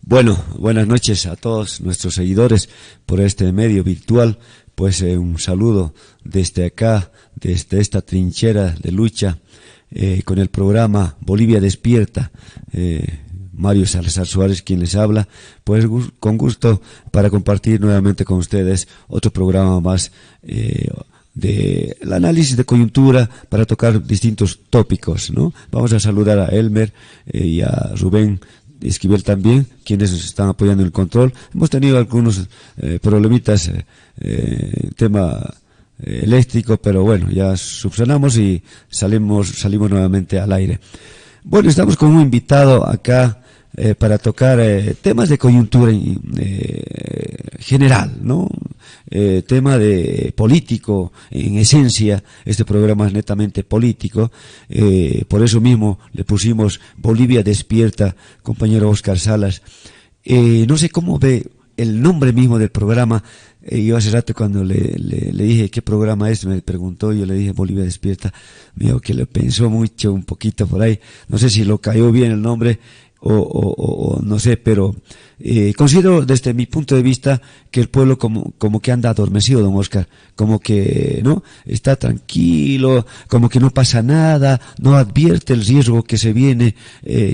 Bueno, buenas noches a todos nuestros seguidores por este medio virtual. Pues un saludo desde acá, desde esta trinchera de lucha, con el programa Bolivia Despierta. Mario Salazar Suárez quien les habla, pues con gusto para compartir nuevamente con ustedes otro programa más de el análisis de coyuntura para tocar distintos tópicos, ¿no? Vamos a saludar a Elmer y a Rubén Esquivel también, quienes nos están apoyando en el control. Hemos tenido algunos problemitas, tema eléctrico, pero bueno, ya subsanamos y salimos nuevamente al aire. Bueno, estamos con un invitado acá para tocar temas de coyuntura general, ¿no? Tema de político, en esencia, este programa es netamente político, por eso mismo le pusimos Bolivia Despierta, compañero Oscar Salas. No sé cómo ve el nombre mismo del programa. Yo hace rato cuando le dije qué programa es, me preguntó, yo le dije Bolivia Despierta, me dijo que lo pensó mucho, un poquito por ahí, no sé si lo cayó bien el nombre, o no sé, pero considero desde mi punto de vista que el pueblo como que anda adormecido, don Oscar, como que no está tranquilo, como que no pasa nada, no advierte el riesgo que se viene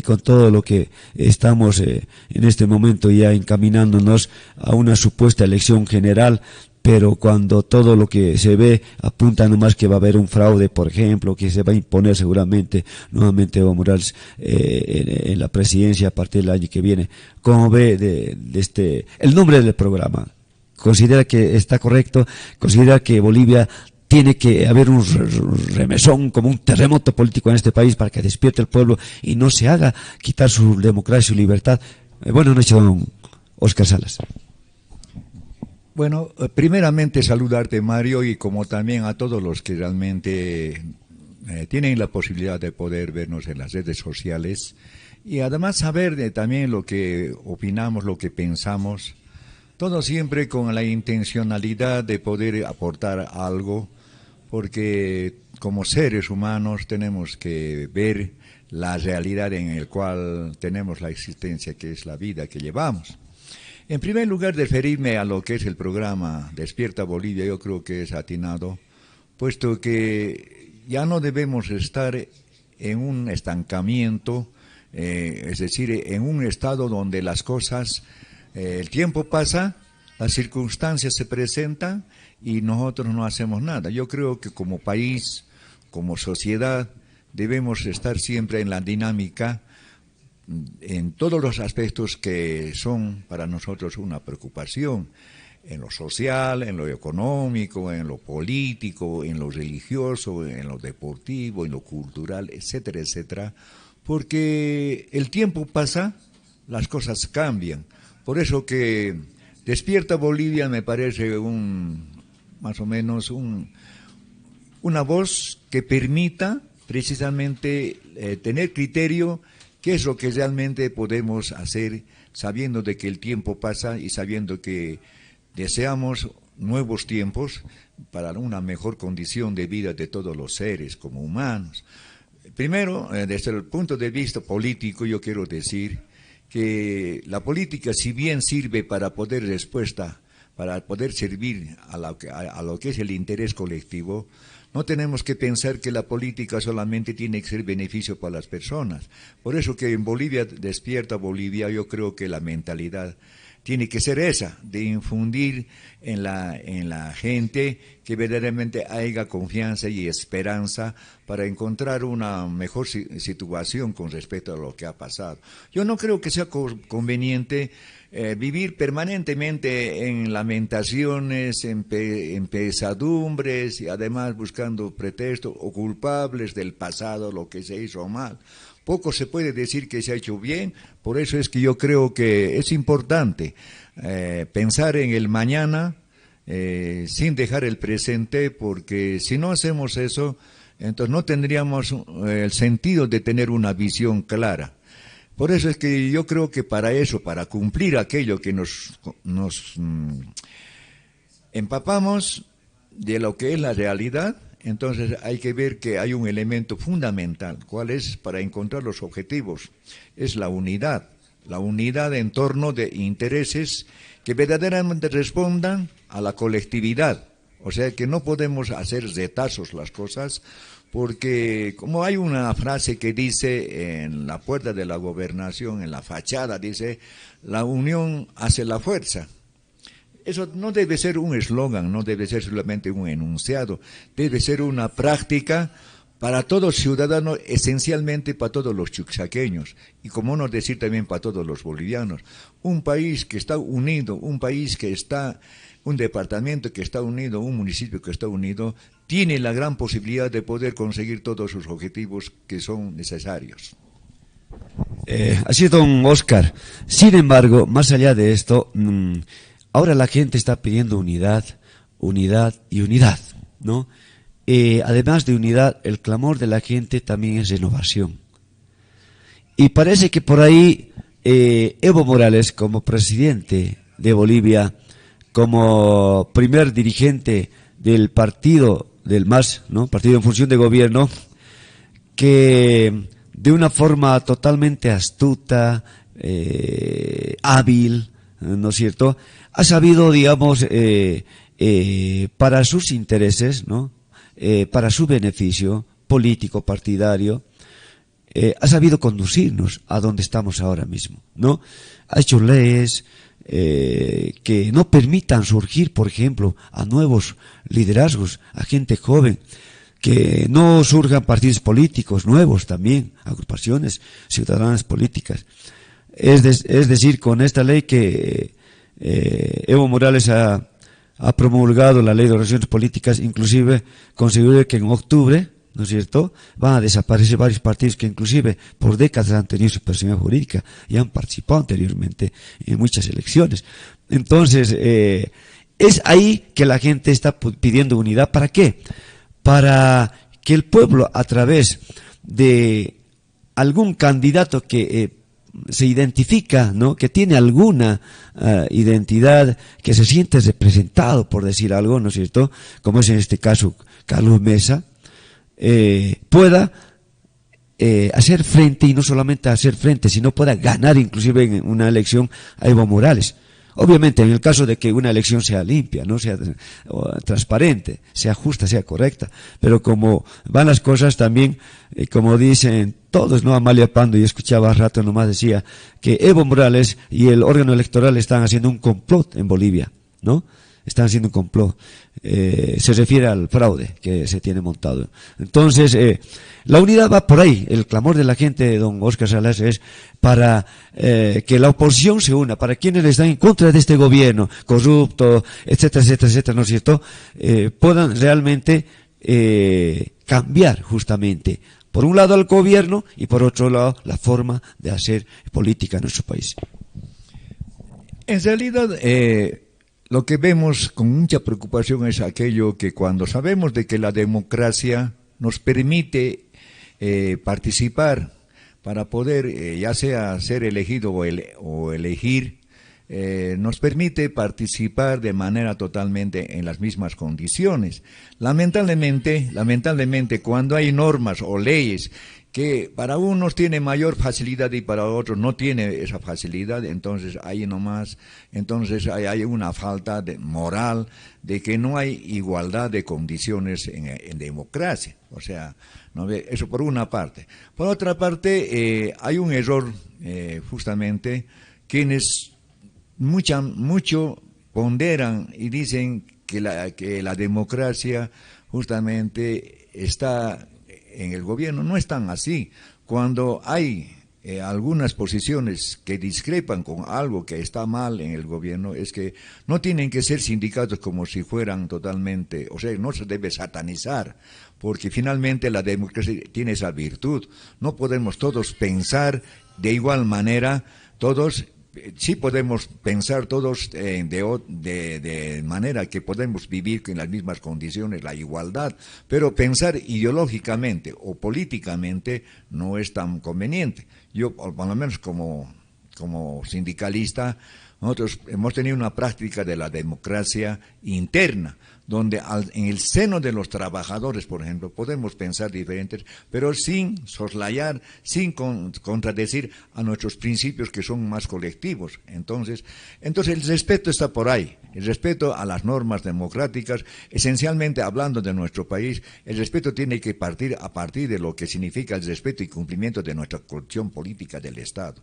con todo lo que estamos en este momento ya encaminándonos a una supuesta elección general. Pero cuando todo lo que se ve apunta nomás que va a haber un fraude, por ejemplo, que se va a imponer seguramente nuevamente Evo Morales en la presidencia a partir del año que viene. ¿Cómo ve de el nombre del programa? ¿Considera que está correcto? ¿Considera que Bolivia tiene que haber un remesón, como un terremoto político en este país para que despierte el pueblo y no se haga quitar su democracia y su libertad? Buenas noches, don Oscar Salas. Bueno, primeramente saludarte, Mario, y como también a todos los que realmente tienen la posibilidad de poder vernos en las redes sociales y además saber también lo que opinamos, lo que pensamos, todo siempre con la intencionalidad de poder aportar algo, porque como seres humanos tenemos que ver la realidad en la cual tenemos la existencia, que es la vida que llevamos. En primer lugar, referirme a lo que es el programa Despierta Bolivia, yo creo que es atinado, puesto que ya no debemos estar en un estancamiento, es decir, en un estado donde las cosas, el tiempo pasa, las circunstancias se presentan y nosotros no hacemos nada. Yo creo que como país, como sociedad, debemos estar siempre en la dinámica en todos los aspectos que son para nosotros una preocupación, en lo social, en lo económico, en lo político, en lo religioso, en lo deportivo, en lo cultural, etcétera, etcétera, porque el tiempo pasa, las cosas cambian. Por eso que Despierta Bolivia me parece más o menos una voz que permita precisamente tener criterio. ¿Qué es lo que realmente podemos hacer sabiendo de que el tiempo pasa y sabiendo que deseamos nuevos tiempos para una mejor condición de vida de todos los seres como humanos? Primero, desde el punto de vista político, yo quiero decir que la política, si bien sirve para poder servir a lo que es el interés colectivo, no tenemos que pensar que la política solamente tiene que ser beneficio para las personas. Por eso que en Bolivia Despierta Bolivia, yo creo que la mentalidad tiene que ser esa, de infundir en la gente que verdaderamente haya confianza y esperanza para encontrar una mejor situación con respecto a lo que ha pasado. Yo no creo que sea conveniente vivir permanentemente en lamentaciones, en pesadumbres y además buscando pretextos o culpables del pasado, lo que se hizo mal. Poco se puede decir que se ha hecho bien, por eso es que yo creo que es importante pensar en el mañana sin dejar el presente, porque si no hacemos eso, entonces no tendríamos el sentido de tener una visión clara. Por eso es que yo creo que para eso, para cumplir aquello que nos empapamos de lo que es la realidad, entonces hay que ver que hay un elemento fundamental. ¿Cuál es? Para encontrar los objetivos. Es la unidad. la unidad en torno de intereses que verdaderamente respondan a la colectividad. O sea que no podemos hacer retazos las cosas, porque como hay una frase que dice en la puerta de la gobernación, en la fachada, dice, la unión hace la fuerza. Eso no debe ser un eslogan, no debe ser solamente un enunciado, debe ser una práctica para todos ciudadanos, esencialmente para todos los chuquisaqueños, y como no decir también para todos los bolivianos. Un país que está unido, un país que está, un departamento que está unido, un municipio que está unido, tiene la gran posibilidad de poder conseguir todos sus objetivos que son necesarios. Así es, don Oscar. Sin embargo, más allá de esto, ahora la gente está pidiendo unidad, unidad y unidad, ¿no? Además de unidad, el clamor de la gente también es renovación. Y parece que por ahí Evo Morales, como presidente de Bolivia, como primer dirigente del partido del MAS, ¿no? Partido en función de gobierno, que de una forma totalmente astuta, hábil, ¿no es cierto?, ha sabido, digamos, para sus intereses, ¿no?, para su beneficio político, partidario, ha sabido conducirnos a donde estamos ahora mismo, ¿no? Ha hecho leyes que no permitan surgir, por ejemplo, a nuevos liderazgos, a gente joven, que no surjan partidos políticos nuevos también, agrupaciones ciudadanas políticas. Es decir, con esta ley que Evo Morales ha promulgado, la ley de organizaciones políticas, inclusive consiguió que en octubre, ¿no es cierto?, van a desaparecer varios partidos que inclusive por décadas han tenido su personalidad jurídica y han participado anteriormente en muchas elecciones. Entonces, es ahí que la gente está pidiendo unidad. ¿Para qué? Para que el pueblo, a través de algún candidato que se identifica, ¿no?, que tiene alguna identidad, que se siente representado, por decir algo, ¿no es cierto?, como es en este caso Carlos Mesa, pueda hacer frente, y no solamente hacer frente, sino pueda ganar inclusive en una elección a Evo Morales. Obviamente, en el caso de que una elección sea limpia, no sea transparente, sea justa, sea correcta, pero como van las cosas también, como dicen todos, ¿no? Amalia Pando, yo escuchaba hace rato nomás, decía que Evo Morales y el órgano electoral están haciendo un complot en Bolivia, ¿no? Están haciendo un complot. Se refiere al fraude que se tiene montado. Entonces, la unidad va por ahí. El clamor de la gente, don Oscar Salas, es para que la oposición se una, para quienes están en contra de este gobierno corrupto, etcétera, etcétera, etcétera, ¿no es cierto?, puedan realmente cambiar justamente, por un lado al gobierno y por otro lado la forma de hacer política en nuestro país. En realidad, lo que vemos con mucha preocupación es aquello que cuando sabemos de que la democracia nos permite participar para poder, ya sea ser elegido o elegir, nos permite participar de manera totalmente en las mismas condiciones. Lamentablemente, cuando hay normas o leyes que para unos tiene mayor facilidad y para otros no tiene esa facilidad, entonces hay una falta de moral, de que no hay igualdad de condiciones en democracia. O sea, ¿no ve? Eso por una parte. Por otra parte, hay un error, justamente, quienes mucho ponderan y dicen que la democracia justamente está en el gobierno. No es tan así. Cuando hay algunas posiciones que discrepan con algo que está mal en el gobierno, es que no tienen que ser sindicatos como si fueran totalmente, o sea, no se debe satanizar, porque finalmente la democracia tiene esa virtud. No podemos todos pensar de igual manera, todos. Sí podemos pensar todos de manera que podemos vivir en las mismas condiciones, la igualdad, pero pensar ideológicamente o políticamente no es tan conveniente. Yo, por lo menos como como sindicalista, nosotros hemos tenido una práctica de la democracia interna, donde en el seno de los trabajadores, por ejemplo, podemos pensar diferentes, pero sin soslayar, sin contradecir a nuestros principios que son más colectivos. Entonces el respeto está por ahí, el respeto a las normas democráticas, esencialmente hablando de nuestro país, el respeto tiene que partir a partir de lo que significa el respeto y cumplimiento de nuestra constitución política del Estado.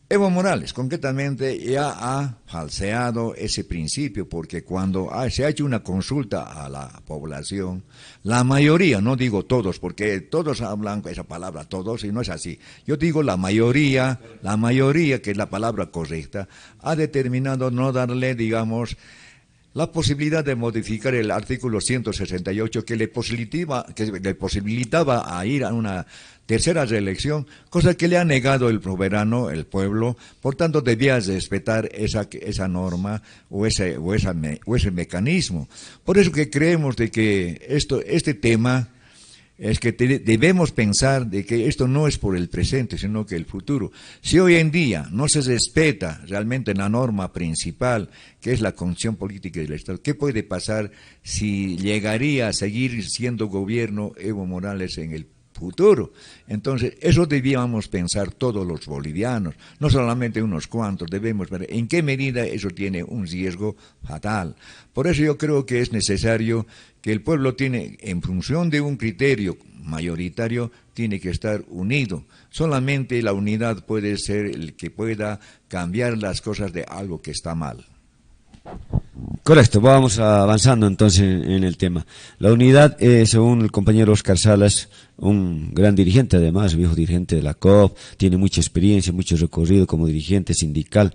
Evo Morales, concretamente, ya ha falseado ese principio, porque cuando se ha hecho una consulta a la población, la mayoría, no digo todos, porque todos hablan esa palabra, todos, y no es así. Yo digo la mayoría, que es la palabra correcta, ha determinado no darle, digamos, la posibilidad de modificar el artículo 168 que le posibilitaba a ir a una tercera reelección, cosa que le ha negado el soberano, el pueblo. Por tanto, debía respetar esa norma o ese mecanismo. Por eso que creemos de que este tema es que debemos pensar de que esto no es por el presente, sino que el futuro. Si hoy en día no se respeta realmente la norma principal, que es la constitución política del Estado, ¿qué puede pasar si llegaría a seguir siendo gobierno Evo Morales en el futuro? Entonces, eso debíamos pensar todos los bolivianos, no solamente unos cuantos, debemos ver en qué medida eso tiene un riesgo fatal. Por eso yo creo que es necesario que el pueblo tiene, en función de un criterio mayoritario, tiene que estar unido. Solamente la unidad puede ser el que pueda cambiar las cosas de algo que está mal. Correcto, vamos avanzando entonces en el tema. La unidad, según el compañero Oscar Salas, un gran dirigente además, viejo dirigente de la COP, tiene mucha experiencia, mucho recorrido como dirigente sindical,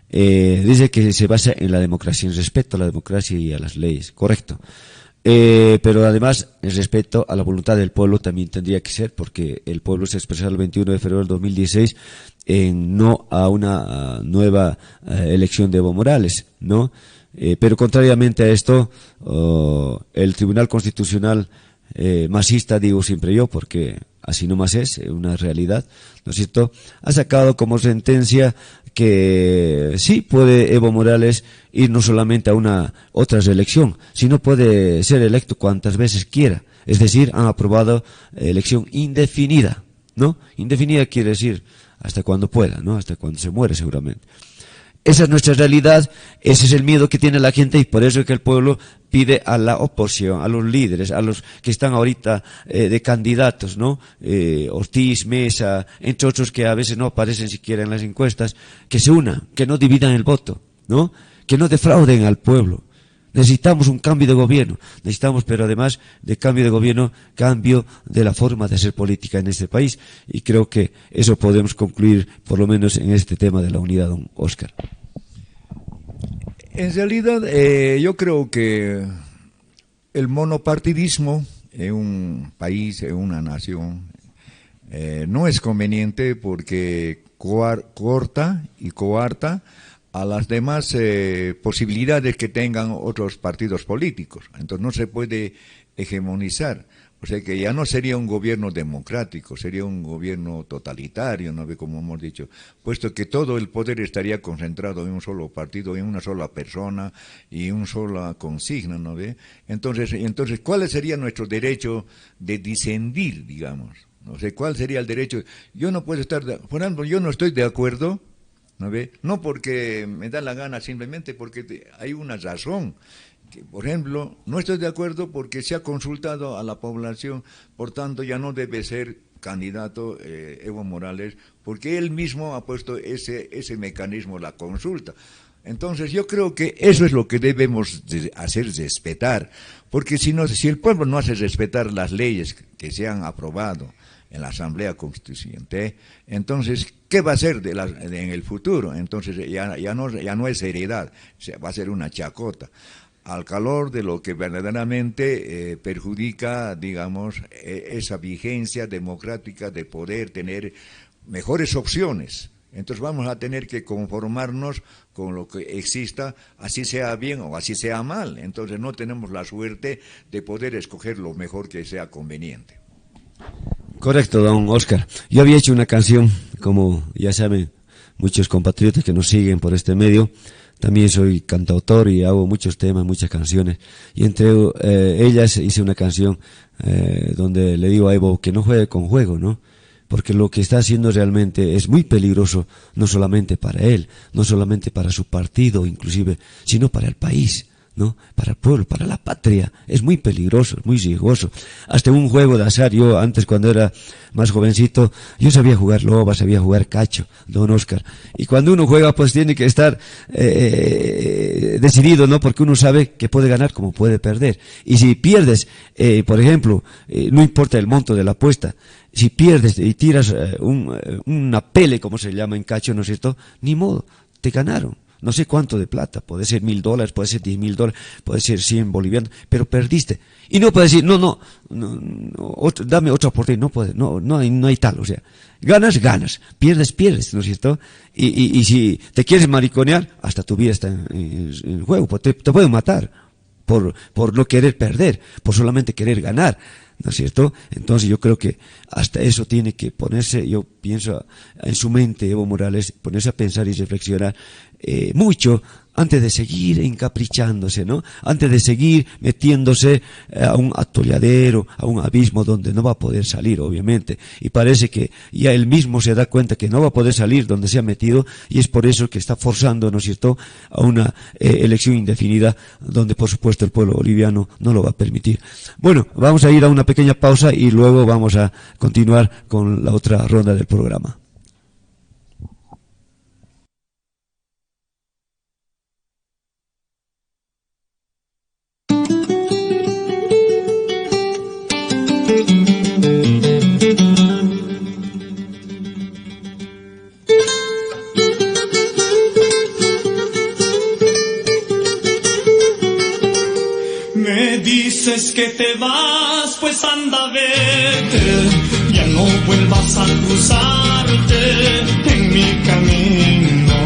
dice que se basa en la democracia, en respeto a la democracia y a las leyes, correcto. Pero además el respeto a la voluntad del pueblo también tendría que ser, porque el pueblo se expresó el 21 de febrero del 2016 en no a una nueva elección de Evo Morales, ¿no? Pero contrariamente a esto, el Tribunal Constitucional masista, digo siempre yo, porque así nomás es una realidad, ¿no es cierto?, ha sacado como sentencia que sí puede Evo Morales ir no solamente a una otra reelección, sino puede ser electo cuantas veces quiera. Es decir, han aprobado elección indefinida, ¿no? Indefinida quiere decir hasta cuando pueda, ¿no? Hasta cuando se muere seguramente. Esa es nuestra realidad, ese es el miedo que tiene la gente, y por eso es que el pueblo pide a la oposición, a los líderes, a los que están ahorita de candidatos, ¿no? Ortiz, Mesa, entre otros que a veces no aparecen siquiera en las encuestas, que se unan, que no dividan el voto, ¿no? Que no defrauden al pueblo. Necesitamos un cambio de gobierno, necesitamos, pero además de cambio de gobierno, cambio de la forma de hacer política en este país, y creo que eso podemos concluir por lo menos en este tema de la unidad, don Oscar. En realidad, yo creo que el monopartidismo en un país, en una nación, no es conveniente, porque corta y coarta a las demás posibilidades que tengan otros partidos políticos. Entonces no se puede hegemonizar. O sea que ya no sería un gobierno democrático, sería un gobierno totalitario, ¿no ve? Como hemos dicho, puesto que todo el poder estaría concentrado en un solo partido, en una sola persona y una sola consigna, ¿no ve? Entonces, ¿cuál sería nuestro derecho de disentir, digamos? No sé, ¿cuál sería el derecho? Yo no puedo estar, por ejemplo, yo no estoy de acuerdo, ¿no ve? No porque me da la gana, simplemente porque hay una razón. Que, por ejemplo, no estoy de acuerdo porque se ha consultado a la población, por tanto ya no debe ser candidato Evo Morales, porque él mismo ha puesto ese mecanismo, la consulta. Entonces yo creo que eso es lo que debemos hacer respetar, porque si el pueblo no hace respetar las leyes que se han aprobado en la Asamblea Constituyente, entonces, ¿qué va a hacer en el futuro? Entonces ya no es heredad, va a ser una chacota, al calor de lo que verdaderamente perjudica, digamos, esa vigencia democrática de poder tener mejores opciones. Entonces vamos a tener que conformarnos con lo que exista, así sea bien o así sea mal. Entonces no tenemos la suerte de poder escoger lo mejor que sea conveniente. Correcto, don Oscar. Yo había hecho una canción, como ya saben, muchos compatriotas que nos siguen por este medio. También soy cantautor y hago muchos temas, muchas canciones. Y entre ellas hice una canción donde le digo a Evo que no juegue con juego, ¿no? Porque lo que está haciendo realmente es muy peligroso, no solamente para él, no solamente para su partido inclusive, sino para el país, ¿no? Para el pueblo, para la patria. Es muy peligroso, es muy riesgoso. Hasta un juego de azar, yo antes cuando era más jovencito, yo sabía jugar loba, sabía jugar cacho, don Oscar. Y cuando uno juega, pues tiene que estar decidido, ¿no? Porque uno sabe que puede ganar como puede perder. Y si pierdes, por ejemplo, no importa el monto de la apuesta, si pierdes y tiras una pele, como se llama en cacho, ¿no es cierto? Ni modo, te ganaron. No sé cuánto de plata, puede ser $1,000, puede ser $10,000, puede ser 100 bolivianos, pero perdiste. Y no puedes decir, no, dame otra oportunidad, no puede, no hay tal, o sea, ganas, pierdes, ¿no es cierto? Y si te quieres mariconear, hasta tu vida está en juego, pues te pueden matar por no querer perder, por solamente querer ganar, ¿no es cierto? Entonces yo creo que hasta eso tiene que ponerse, yo pienso en su mente, Evo Morales, ponerse a pensar y reflexionar mucho antes de seguir encaprichándose, ¿no? Antes de seguir metiéndose a un atolladero, a un abismo donde no va a poder salir, obviamente. Y parece que ya él mismo se da cuenta que no va a poder salir donde se ha metido, y es por eso que está forzando, ¿no es cierto?, a una elección indefinida donde, por supuesto, el pueblo boliviano no lo va a permitir. Bueno, vamos a ir a una pequeña pausa y luego vamos a continuar con la otra ronda del programa. Me dices que te vas, pues anda, vete, ya no vuelvas a cruzarte en mi camino.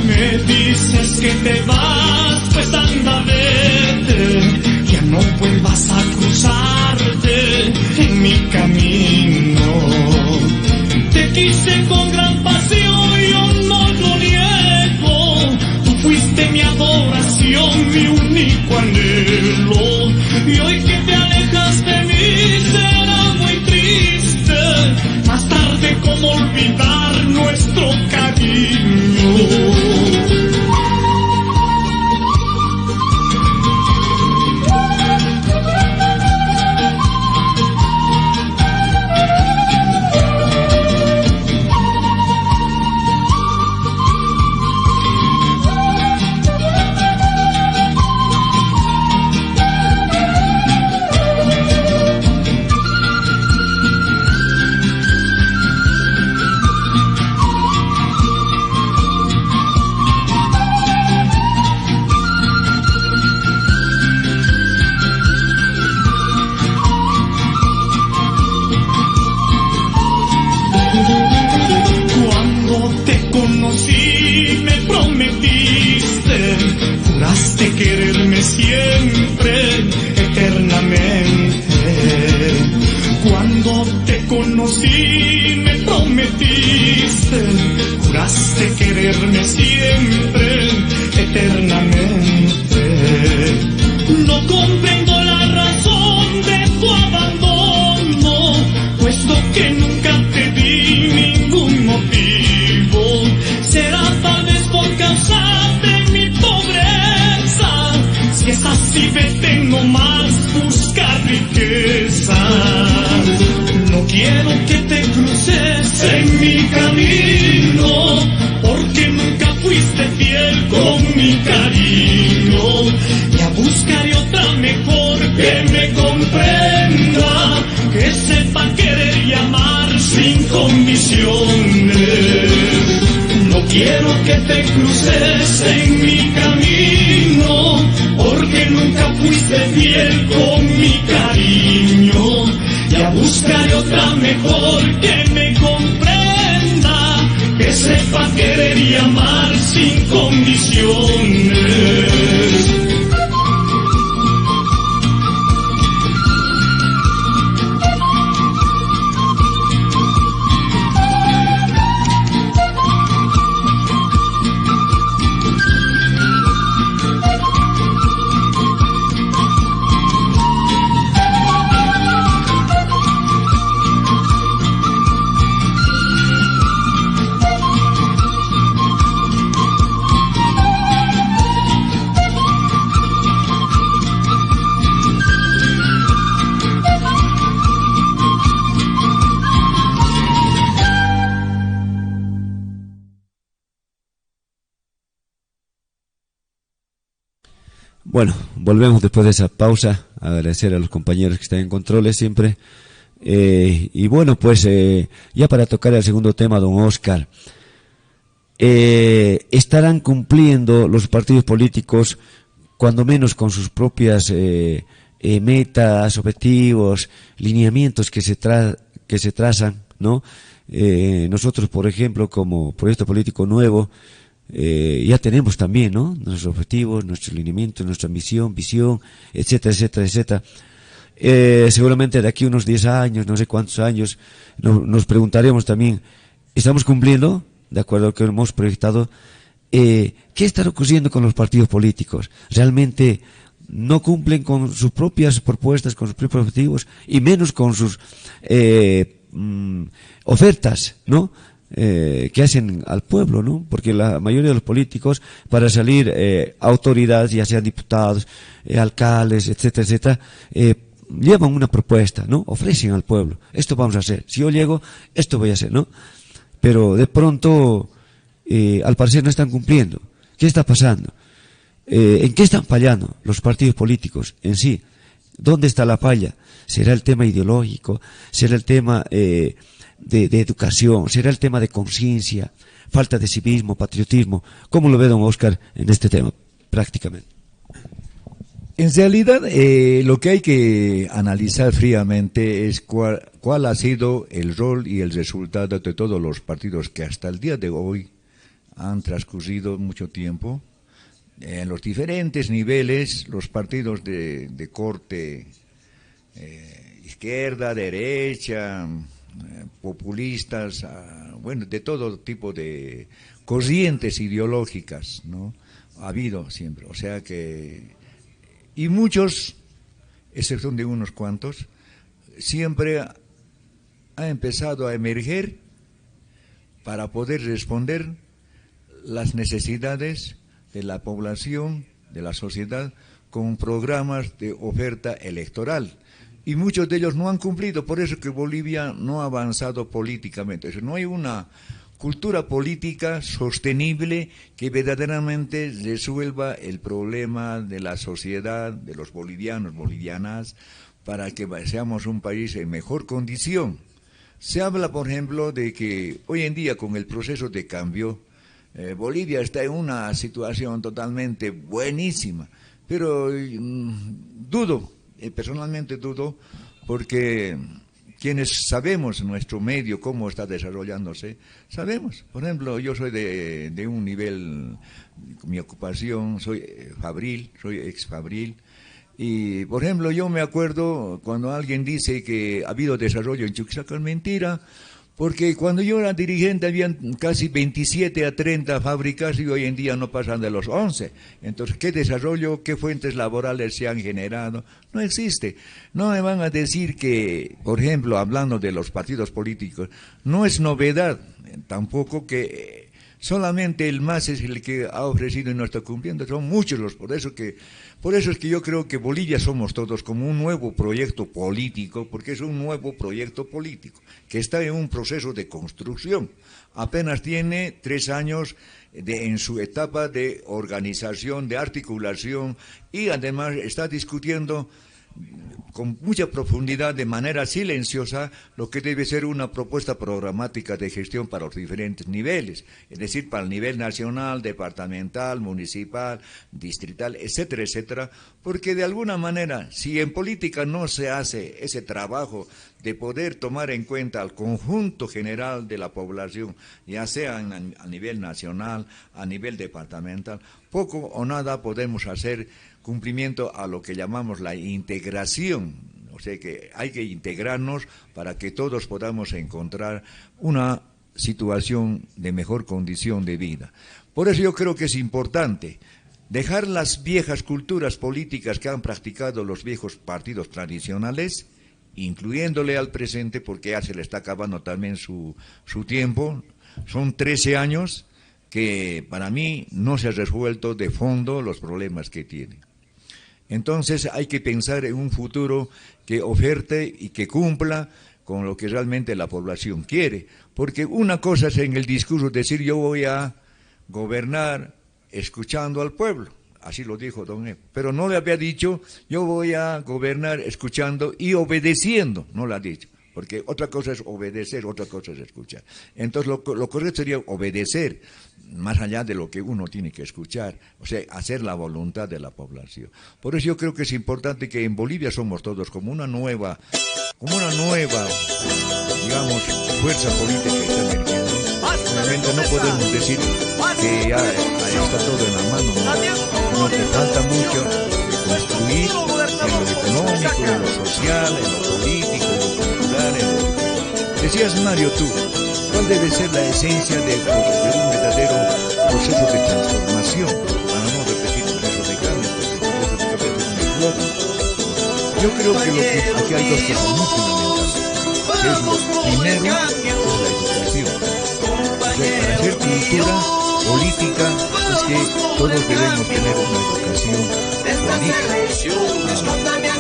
Me dices que te vas, pues anda, vete, ya no vuelvas a cruzarte en mi camino. Te quise con gran pasión, yo no lo niego, tú fuiste mi adoración, mi único anhelo, y hoy que te alejas de mí será muy triste, más tarde cómo olvidar nuestro cariño. Quererme siempre, eternamente. Cuando te conocí me prometiste, juraste quererme siempre, eternamente. No comprendo la razón de tu abandono, puesto que nunca te di ningún motivo. Será tal vez por causa de mi pobreza. Si es así, vete nomás, busca riqueza. No quiero que te cruces en mi camino, porque nunca fuiste fiel con mi cariño. Ya buscaré otra mejor que me comprenda, que sepa querer y amar sin condiciones. No quiero que te cruces en mi camino, porque nunca fuiste fiel con mi cariño. Ya buscaré otra mejor que me comprenda, que sepa querer y amar sin condiciones. Bueno, volvemos después de esa pausa, agradecer a los compañeros que están en controles siempre. Y bueno, pues ya para tocar el segundo tema, don Oscar, estarán cumpliendo los partidos políticos, cuando menos con sus propias metas, objetivos, lineamientos que se trazan, ¿no? Nosotros, por ejemplo, como proyecto político nuevo, ya tenemos también, ¿no?, nuestros objetivos, nuestros lineamientos, nuestra visión, etcétera, etcétera, etcétera. Seguramente de aquí unos 10 años, no sé cuántos años, nos preguntaremos también, ¿estamos cumpliendo de acuerdo a lo que hemos proyectado? ¿Qué está ocurriendo con los partidos políticos? ¿Realmente no cumplen con sus propias propuestas, con sus propios objetivos, y menos con sus ofertas, ¿no?, que hacen al pueblo, ¿no? Porque la mayoría de los políticos, para salir autoridades, ya sean diputados, alcaldes, etcétera, etcétera, llevan una propuesta, ¿no? Ofrecen al pueblo, esto vamos a hacer, si yo llego, esto voy a hacer, ¿no? Pero de pronto, al parecer no están cumpliendo. ¿Qué está pasando? ¿En qué están fallando los partidos políticos en sí? ¿Dónde está la falla? ¿Será el tema ideológico? ¿Será el tema de educación? ¿Será el tema de conciencia? ¿Falta de civismo, patriotismo? ¿Cómo lo ve don Oscar en este tema, prácticamente? En realidad, lo que hay que analizar fríamente es cuál ha sido el rol y el resultado de todos los partidos que hasta el día de hoy han transcurrido mucho tiempo. En los diferentes niveles, los partidos de corte izquierda, derecha, populistas, bueno, de todo tipo de corrientes ideológicas, ¿no? Ha habido siempre, o sea que, y muchos, excepción de unos cuantos, siempre ha empezado a emerger para poder responder las necesidades de la población, de la sociedad, con programas de oferta electoral. Y muchos de ellos no han cumplido, por eso que Bolivia no ha avanzado políticamente. No hay una cultura política sostenible que verdaderamente resuelva el problema de la sociedad, de los bolivianos, bolivianas, para que seamos un país en mejor condición. Se habla, por ejemplo, de que hoy en día con el proceso de cambio, Bolivia está en una situación totalmente buenísima, pero dudo, personalmente dudo, porque quienes sabemos en nuestro medio cómo está desarrollándose, sabemos. Por ejemplo, yo soy de un nivel, mi ocupación, soy fabril, soy ex-fabril, y por ejemplo yo me acuerdo cuando alguien dice que ha habido desarrollo en Chuquisaca, es mentira, porque cuando yo era dirigente habían casi 27 a 30 fábricas y hoy en día no pasan de los 11. Entonces, ¿qué desarrollo, qué fuentes laborales se han generado? No existe. No me van a decir que, por ejemplo, hablando de los partidos políticos, no es novedad tampoco que solamente el MAS es el que ha ofrecido y no está cumpliendo. Son muchos los, por eso es que yo creo que Bolivia somos todos como un nuevo proyecto político, porque es un nuevo proyecto político que está en un proceso de construcción. Apenas tiene 3 años en su etapa de organización, de articulación, y además está discutiendo con mucha profundidad, de manera silenciosa, lo que debe ser una propuesta programática de gestión para los diferentes niveles, es decir, para el nivel nacional, departamental, municipal, distrital, etcétera, etcétera, porque de alguna manera, si en política no se hace ese trabajo de poder tomar en cuenta al conjunto general de la población, ya sea a nivel nacional, a nivel departamental, poco o nada podemos hacer cumplimiento a lo que llamamos la integración. O sea que hay que integrarnos para que todos podamos encontrar una situación de mejor condición de vida. Por eso yo creo que es importante dejar las viejas culturas políticas que han practicado los viejos partidos tradicionales, incluyéndole al presente, porque ya se le está acabando también su tiempo. Son 13 años que para mí no se ha resuelto de fondo los problemas que tiene. Entonces hay que pensar en un futuro que oferte y que cumpla con lo que realmente la población quiere, porque una cosa es en el discurso decir yo voy a gobernar escuchando al pueblo. así lo dijo don Evo, pero no le había dicho, yo voy a gobernar escuchando y obedeciendo, no lo ha dicho. Porque otra cosa es obedecer, otra cosa es escuchar. Entonces lo correcto sería obedecer, más allá de lo que uno tiene que escuchar, o sea, hacer la voluntad de la población. Por eso yo creo que es importante que en Bolivia somos todos como una nueva, digamos, fuerza política que está emergiendo. Obviamente no podemos decir que ya está todo en la mano, no te falta mucho construir en lo económico, en lo social, en lo político, en lo cultural, Decías, Mario, tú, ¿cuál debe ser la esencia de un verdadero proceso de transformación? Para no repetir el proceso de cambio, porque el proceso de cambio es un eslogan. Yo creo que aquí hay dos cosas muy fundamentales. Primero, es la educación. O sea, para hacer cultura política es que todos debemos tener una educación política.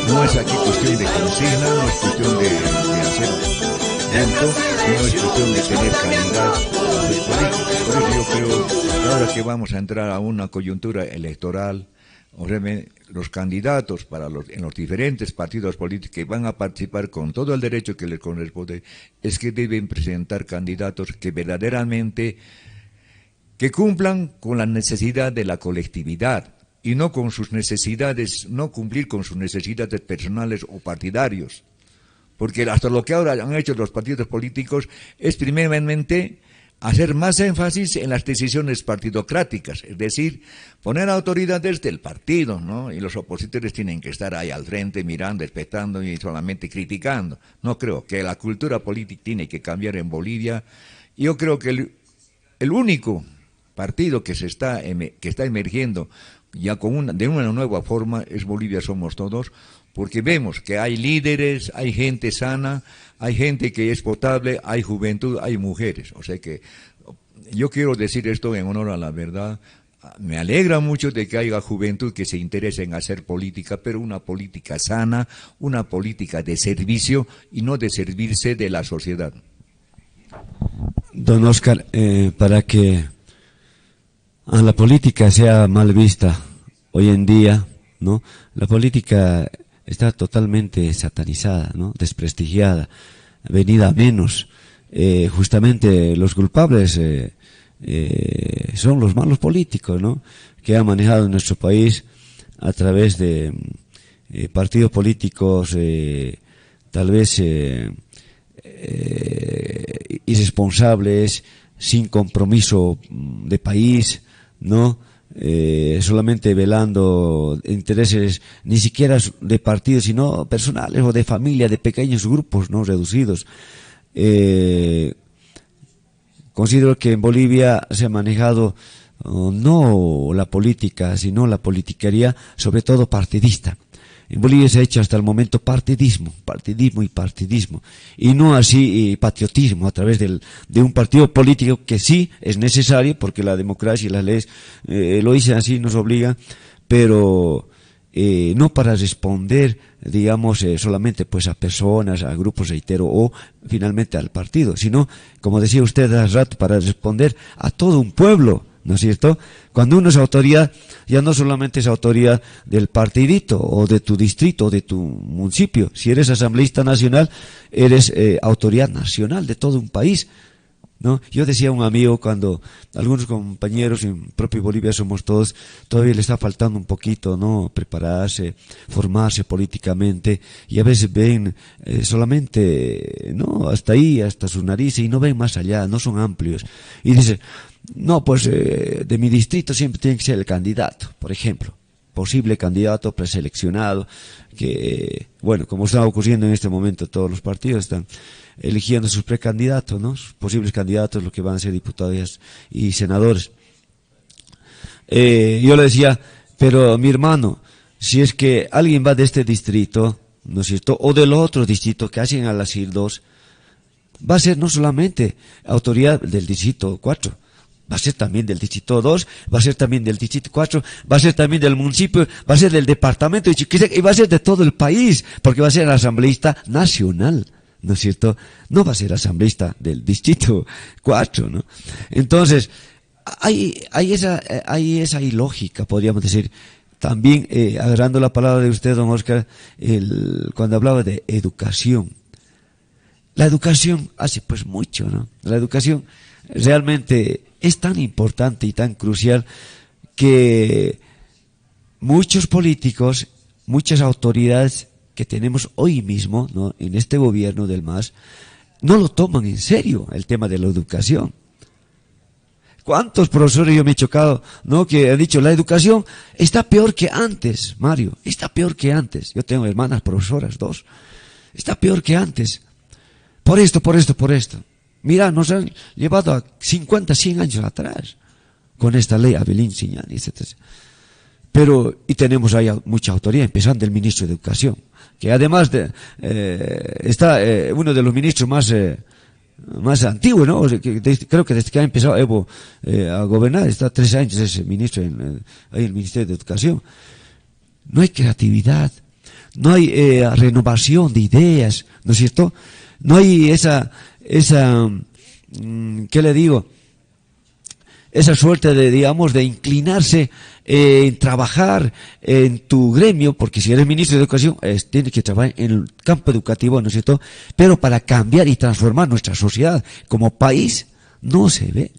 No es aquí cuestión de consigna, no es cuestión de hacer punto, no es cuestión de tener calidad política. Por eso yo creo que ahora que vamos a entrar a una coyuntura electoral, los candidatos en los diferentes partidos políticos que van a participar con todo el derecho que les corresponde, es que deben presentar candidatos que verdaderamente que cumplan con la necesidad de la colectividad y no con sus necesidades, no cumplir con sus necesidades personales o partidarios. Porque hasta lo que ahora han hecho los partidos políticos es primeramente hacer más énfasis en las decisiones partidocráticas, es decir, poner autoridades del partido, ¿no? Y los opositores tienen que estar ahí al frente mirando, espectando y solamente criticando. No creo que la cultura política tiene que cambiar en Bolivia. Yo creo que el único partido que está emergiendo ya de una nueva forma es Bolivia Somos Todos, porque vemos que hay líderes, hay gente sana, hay gente que es potable, hay juventud, hay mujeres. O sea que yo quiero decir esto en honor a la verdad. Me alegra mucho de que haya juventud que se interese en hacer política, pero una política sana, una política de servicio y no de servirse de la sociedad. Don Oscar, para que la política sea mal vista hoy en día, ¿no? La política está totalmente satanizada, ¿no? Desprestigiada, venida a menos. Justamente los culpables son los malos políticos, ¿no? Que han manejado nuestro país a través de partidos políticos tal vez irresponsables, sin compromiso de país, ¿no? Solamente velando intereses ni siquiera de partidos, sino personales o de familia, de pequeños grupos, ¿no? Reducidos. Considero que en Bolivia se ha manejado no la política, sino la politiquería, sobre todo partidista. En Bolivia se ha hecho hasta el momento partidismo, y no así patriotismo a través de un partido político que sí es necesario, porque la democracia y las leyes lo dicen así, nos obligan, pero no para responder, digamos, solamente pues a personas, a grupos, reitero, o finalmente al partido, sino, como decía usted hace rato, para responder a todo un pueblo, ¿no es cierto? Cuando uno es autoridad, ya no solamente es autoridad del partidito, o de tu distrito, o de tu municipio. Si eres asambleísta nacional, eres autoridad nacional de todo un país, ¿no? Yo decía a un amigo, cuando algunos compañeros en propio Bolivia Somos Todos, todavía le está faltando un poquito, ¿no? Prepararse, formarse políticamente, y a veces ven solamente, ¿no? Hasta ahí, hasta sus narices, y no ven más allá, no son amplios. Y dice, no, pues de mi distrito siempre tiene que ser el candidato, por ejemplo, posible candidato preseleccionado, que, bueno, como está ocurriendo en este momento, todos los partidos están eligiendo sus precandidatos, ¿no? Sus posibles candidatos, los que van a ser diputados y senadores. Yo le decía, pero mi hermano, si es que alguien va de este distrito, ¿no es cierto?, o de los otros distritos que hacen a las CIR2, va a ser no solamente autoridad del distrito 4, va a ser también del distrito 2, va a ser también del distrito 4, va a ser también del municipio, va a ser del departamento, y va a ser de todo el país, porque va a ser asambleísta nacional, ¿no es cierto? No va a ser asambleísta del distrito 4, ¿no? Entonces, hay esa ilógica, podríamos decir. También, agarrando la palabra de usted, don Oscar, cuando hablaba de educación. La educación hace pues mucho, ¿no? La educación realmente es tan importante y tan crucial que muchos políticos, muchas autoridades que tenemos hoy mismo, ¿no?, en este gobierno del MAS, no lo toman en serio el tema de la educación. ¿Cuántos profesores yo me he chocado, no, que han dicho, la educación está peor que antes, Mario, está peor que antes? Yo tengo hermanas profesoras, 2. Está peor que antes. Por esto. Mira, nos han llevado a 50, 100 años atrás con esta ley Abelín Siñani, etc. Pero, y tenemos ahí mucha autoridad, empezando el ministro de Educación, que además está uno de los ministros más antiguo, ¿no? Creo que desde que ha empezado Evo a gobernar, está 3 años ese ministro ahí en el Ministerio de Educación. No hay creatividad, no hay renovación de ideas, ¿no es cierto? No hay ¿qué le digo? Esa suerte de inclinarse en trabajar en tu gremio, porque si eres ministro de Educación, tienes que trabajar en el campo educativo, ¿no es cierto? Pero para cambiar y transformar nuestra sociedad como país, no se ve.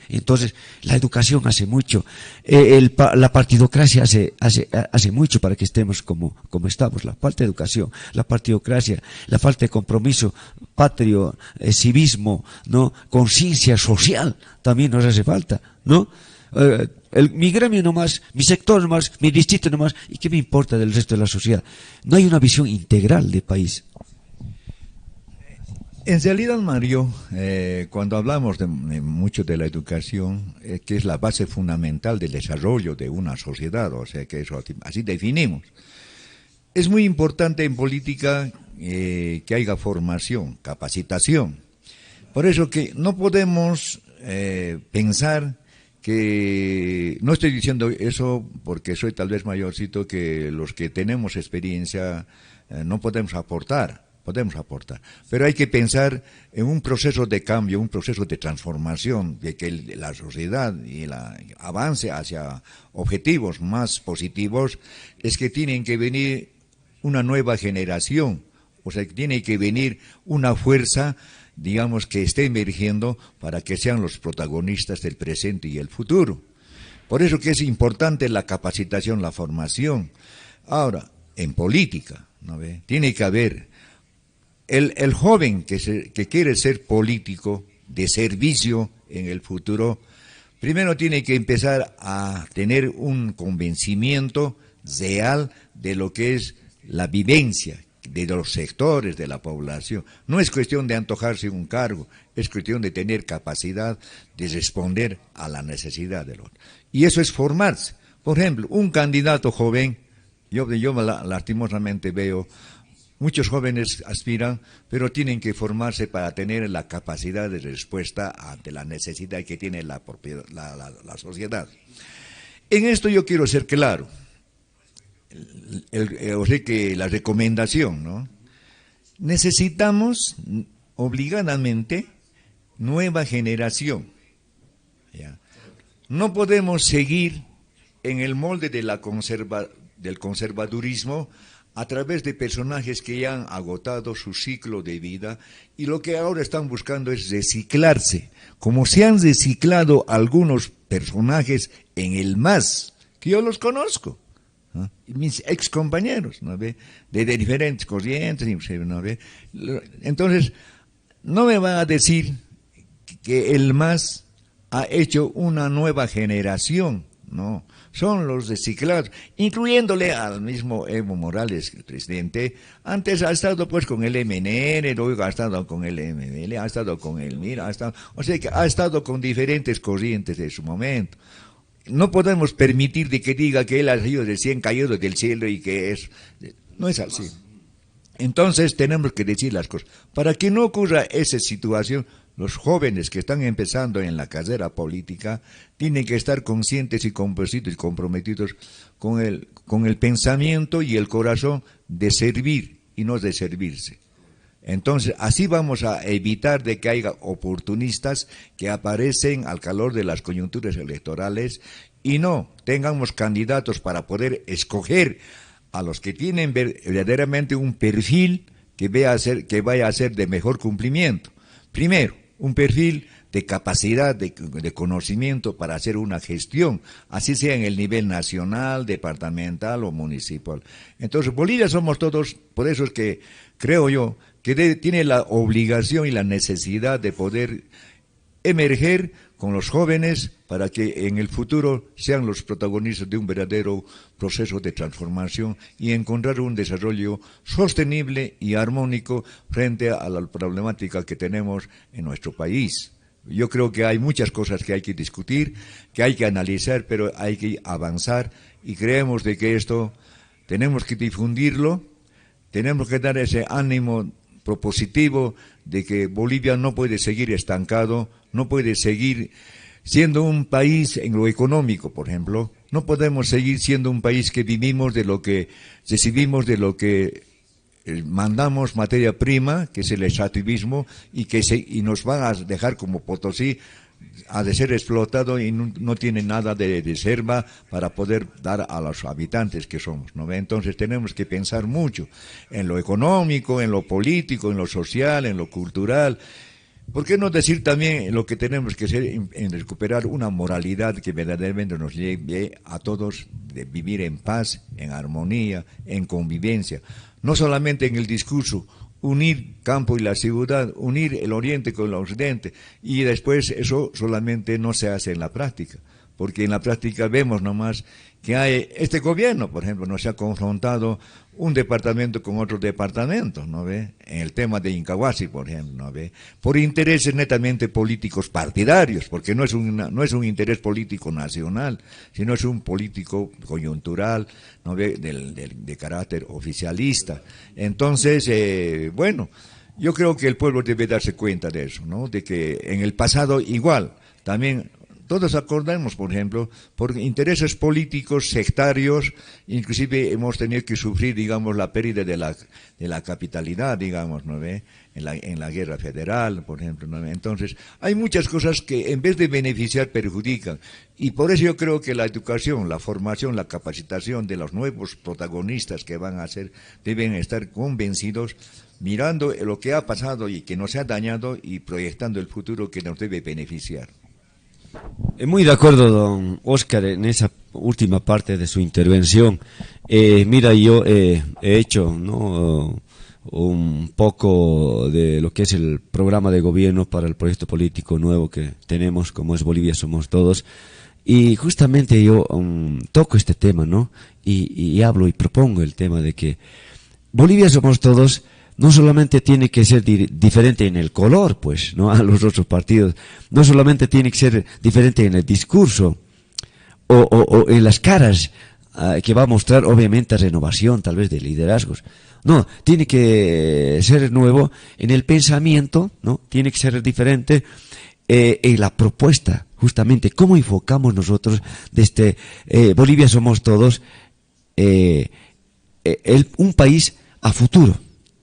Entonces, la educación hace mucho, la partidocracia hace mucho para que estemos como estamos. La falta de educación, la partidocracia, la falta de compromiso patrio, civismo, ¿no?, conciencia social, también nos hace falta, ¿no? Mi gremio nomás, mi sector nomás, mi distrito nomás, ¿y qué me importa del resto de la sociedad? No hay una visión integral de país. En realidad, Mario, cuando hablamos mucho de la educación, que es la base fundamental del desarrollo de una sociedad, o sea que eso así definimos, es muy importante en política que haya formación, capacitación. Por eso que no podemos pensar que, no estoy diciendo eso porque soy tal vez mayorcito, que los que tenemos experiencia no podemos aportar, pero hay que pensar en un proceso de cambio, un proceso de transformación, de que la sociedad avance hacia objetivos más positivos. Es que tienen que venir una nueva generación, o sea, que tiene que venir una fuerza, digamos, que esté emergiendo para que sean los protagonistas del presente y el futuro. Por eso que es importante la capacitación, la formación. Ahora, en política, ¿no ve?, tiene que haber el joven que quiere ser político de servicio en el futuro, primero tiene que empezar a tener un convencimiento real de lo que es la vivencia de los sectores de la población. No es cuestión de antojarse un cargo, es cuestión de tener capacidad de responder a la necesidad del otro. Y eso es formarse. Por ejemplo, un candidato joven, yo lastimosamente veo, muchos jóvenes aspiran, pero tienen que formarse para tener la capacidad de respuesta ante la necesidad que tiene la sociedad. En esto yo quiero ser claro. O sea que la recomendación, ¿no? Necesitamos obligadamente nueva generación. ¿Ya? No podemos seguir en el molde de del conservadurismo a través de personajes que ya han agotado su ciclo de vida y lo que ahora están buscando es reciclarse, como se han reciclado algunos personajes en el MAS, que yo los conozco, ¿no?, mis ex compañeros, ¿no ve?, de diferentes corrientes, ¿no ve? Entonces, no me van a decir que el MAS ha hecho una nueva generación, no, son los reciclados, incluyéndole al mismo Evo Morales, el presidente. Antes ha estado pues con el MNR, luego ha estado con el MBL, ha estado con el MIR, o sea que ha estado con diferentes corrientes de su momento. No podemos permitir de que diga que él ha sido recién caído del cielo y que no es así. Entonces tenemos que decir las cosas. Para que no ocurra esa situación, los jóvenes que están empezando en la carrera política tienen que estar conscientes y comprometidos con el pensamiento y el corazón de servir y no de servirse. Entonces, así vamos a evitar de que haya oportunistas que aparecen al calor de las coyunturas electorales y no tengamos candidatos para poder escoger a los que tienen verdaderamente un perfil que vaya a ser de mejor cumplimiento. Primero, un perfil de capacidad, de conocimiento para hacer una gestión, así sea en el nivel nacional, departamental o municipal. Entonces, Bolivia somos todos, por eso es que creo yo que tiene la obligación y la necesidad de poder emerger con los jóvenes para que en el futuro sean los protagonistas de un verdadero proceso de transformación y encontrar un desarrollo sostenible y armónico frente a la problemática que tenemos en nuestro país. Yo creo que hay muchas cosas que hay que discutir, que hay que analizar, pero hay que avanzar y creemos de que esto tenemos que difundirlo, tenemos que dar ese ánimo propositivo de que Bolivia no puede seguir estancado, no puede seguir siendo un país en lo económico, por ejemplo, no podemos seguir siendo un país que vivimos de lo que recibimos, de lo que mandamos materia prima, que es el extractivismo, y nos van a dejar como Potosí, ha de ser explotado y no tiene nada de reserva para poder dar a los habitantes que somos, ¿no? Entonces tenemos que pensar mucho en lo económico, en lo político, en lo social, en lo cultural. ¿Por qué no decir también lo que tenemos que hacer en recuperar una moralidad que verdaderamente nos lleve a todos de vivir en paz, en armonía, en convivencia? No solamente en el discurso, unir campo y la ciudad, unir el oriente con el occidente, y después eso solamente no se hace en la práctica, porque en la práctica vemos nomás que hay, este gobierno, por ejemplo, no se ha confrontado un departamento con otro departamento, ¿no ve? En el tema de Incahuasi, por ejemplo, ¿no ve? Por intereses netamente políticos partidarios, porque no es un interés político nacional, sino es un político coyuntural, ¿no ve? De carácter oficialista. Entonces, bueno, yo creo que el pueblo debe darse cuenta de eso, ¿no? De que en el pasado igual, también todos acordamos, por ejemplo, por intereses políticos sectarios, inclusive hemos tenido que sufrir, digamos, la pérdida de la capitalidad, digamos, ¿no ve? En la guerra federal, por ejemplo, ¿no ve? Entonces, hay muchas cosas que en vez de beneficiar perjudican, y por eso yo creo que la educación, la formación, la capacitación de los nuevos protagonistas que van a ser, deben estar convencidos, mirando lo que ha pasado y que nos ha dañado y proyectando el futuro que nos debe beneficiar. Muy de acuerdo, don Óscar, en esa última parte de su intervención. Mira, yo he hecho, ¿no?, un poco de lo que es el programa de gobierno para el proyecto político nuevo que tenemos, como es Bolivia Somos Todos, y justamente yo toco este tema, ¿no?, y hablo y propongo el tema de que Bolivia Somos Todos no solamente tiene que ser diferente en el color, pues, ¿no?, a los otros partidos, no solamente tiene que ser diferente en el discurso o en las caras que va a mostrar, obviamente, renovación, tal vez, de liderazgos. No, tiene que ser nuevo en el pensamiento, ¿no? Tiene que ser diferente en la propuesta, justamente, cómo enfocamos nosotros desde Bolivia Somos Todos un país a futuro,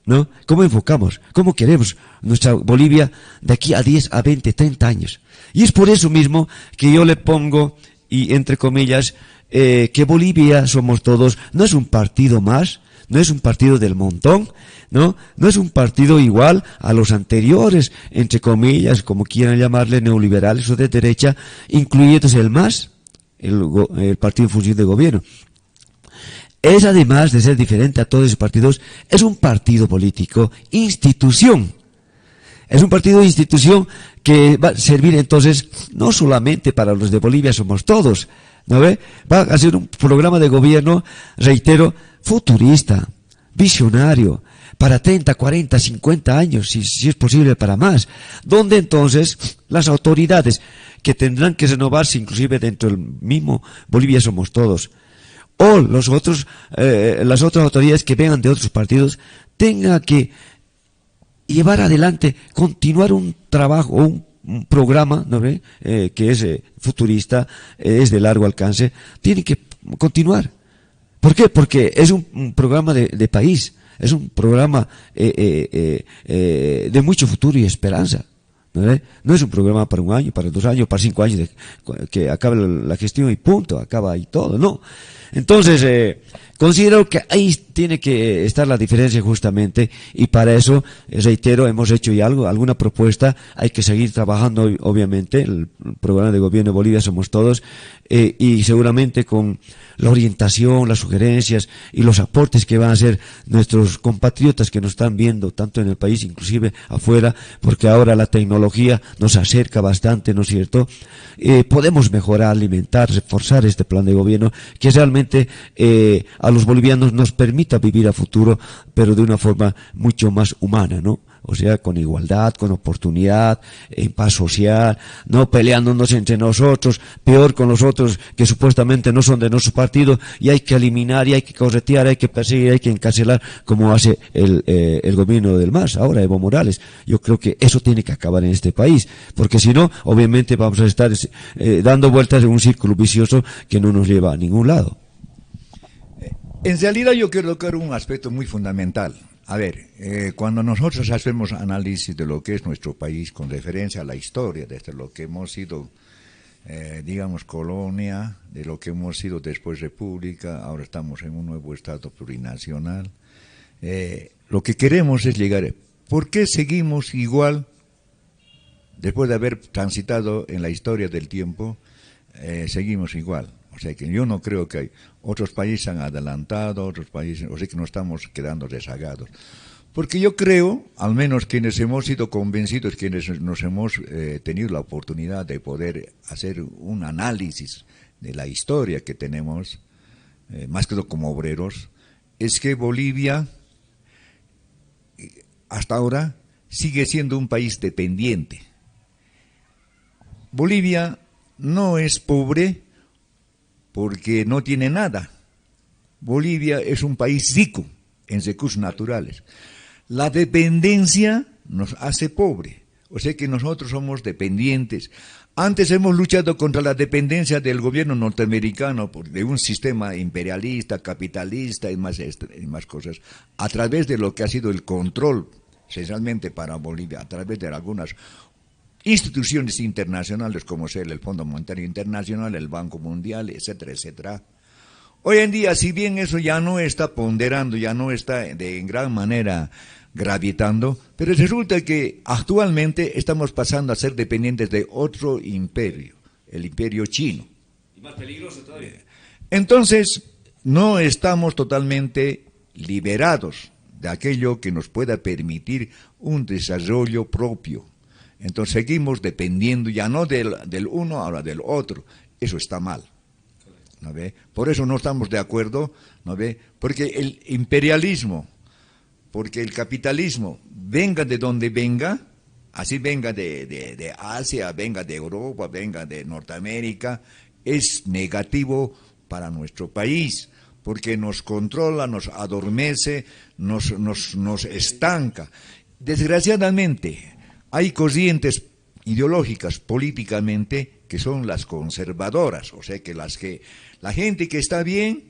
¿no? ¿Cómo enfocamos? ¿Cómo queremos nuestra Bolivia de aquí a 10, a 20, 30 años? Y es por eso mismo que yo le pongo, y entre comillas, que Bolivia Somos Todos no es un partido más, no es un partido del montón, ¿no? No es un partido igual a los anteriores, entre comillas, como quieran llamarle, neoliberales o de derecha, incluyéndose el MAS, el partido en función de gobierno. Es, además de ser diferente a todos esos partidos, es un partido político, institución. Es un partido de institución que va a servir entonces no solamente para los de Bolivia Somos Todos, ¿no ve? Va a ser un programa de gobierno, reitero, futurista, visionario, para 30, 40, 50 años, si es posible para más, donde entonces las autoridades que tendrán que renovarse inclusive dentro del mismo Bolivia Somos Todos, o las otras autoridades que vengan de otros partidos, tengan que llevar adelante, continuar un trabajo, un programa, ¿no ve?, que es futurista, es de largo alcance, tiene que continuar. ¿Por qué? Porque es un programa de país, es un programa de mucho futuro y esperanza. No es un programa para un año, para 2 años, para 5 años, que acabe la gestión y punto, acaba ahí todo, no. Entonces, considero que ahí tiene que estar la diferencia justamente, y para eso, reitero, hemos hecho ya alguna propuesta, hay que seguir trabajando, obviamente, el programa de gobierno de Bolivia Somos Todos, y seguramente con la orientación, las sugerencias y los aportes que van a hacer nuestros compatriotas que nos están viendo, tanto en el país, inclusive afuera, porque ahora la tecnología nos acerca bastante, ¿no es cierto? Podemos mejorar, alimentar, reforzar este plan de gobierno, que realmente a los bolivianos nos permita vivir a futuro, pero de una forma mucho más humana, ¿no? O sea, con igualdad, con oportunidad, en paz social, no peleándonos entre nosotros, peor con los otros que supuestamente no son de nuestro partido, y hay que eliminar, y hay que corretear, hay que perseguir, hay que encarcelar, como hace el gobierno del MAS, ahora Evo Morales. Yo creo que eso tiene que acabar en este país, porque si no, obviamente vamos a estar dando vueltas en un círculo vicioso que no nos lleva a ningún lado. En realidad yo quiero tocar un aspecto muy fundamental. A ver, cuando nosotros hacemos análisis de lo que es nuestro país con referencia a la historia, desde lo que hemos sido, digamos, colonia, de lo que hemos sido después república, ahora estamos en un nuevo estado plurinacional, lo que queremos es llegar. ¿Por qué seguimos igual, después de haber transitado en la historia del tiempo, seguimos igual? O sea que yo no creo que hay otros países han adelantado, otros países, o sea que no estamos quedando rezagados. Porque yo creo, al menos quienes hemos sido convencidos, quienes nos hemos tenido la oportunidad de poder hacer un análisis de la historia que tenemos, más que todo como obreros, es que Bolivia, hasta ahora, sigue siendo un país dependiente. Bolivia no es pobre porque no tiene nada. Bolivia es un país rico en recursos naturales. La dependencia nos hace pobre, o sea que nosotros somos dependientes. Antes hemos luchado contra la dependencia del gobierno norteamericano, de un sistema imperialista, capitalista y más cosas, a través de lo que ha sido el control, esencialmente para Bolivia, a través de algunas instituciones internacionales como ser el Fondo Monetario Internacional, el Banco Mundial, etcétera, etcétera. Hoy en día, si bien eso ya no está ponderando, ya no está en gran manera gravitando, pero resulta que actualmente estamos pasando a ser dependientes de otro imperio, el imperio chino. Y más peligroso todavía. Entonces, no estamos totalmente liberados de aquello que nos pueda permitir un desarrollo propio. Entonces seguimos dependiendo ya no del uno, ahora del otro. Eso está mal, ¿no ve? Por eso no estamos de acuerdo, ¿no ve? Porque el imperialismo, porque el capitalismo, venga de donde venga, así venga de Asia, venga de Europa, venga de Norteamérica, es negativo para nuestro país, porque nos controla, nos adormece, nos estanca. Desgraciadamente, hay corrientes ideológicas políticamente que son las conservadoras, o sea que la gente que está bien,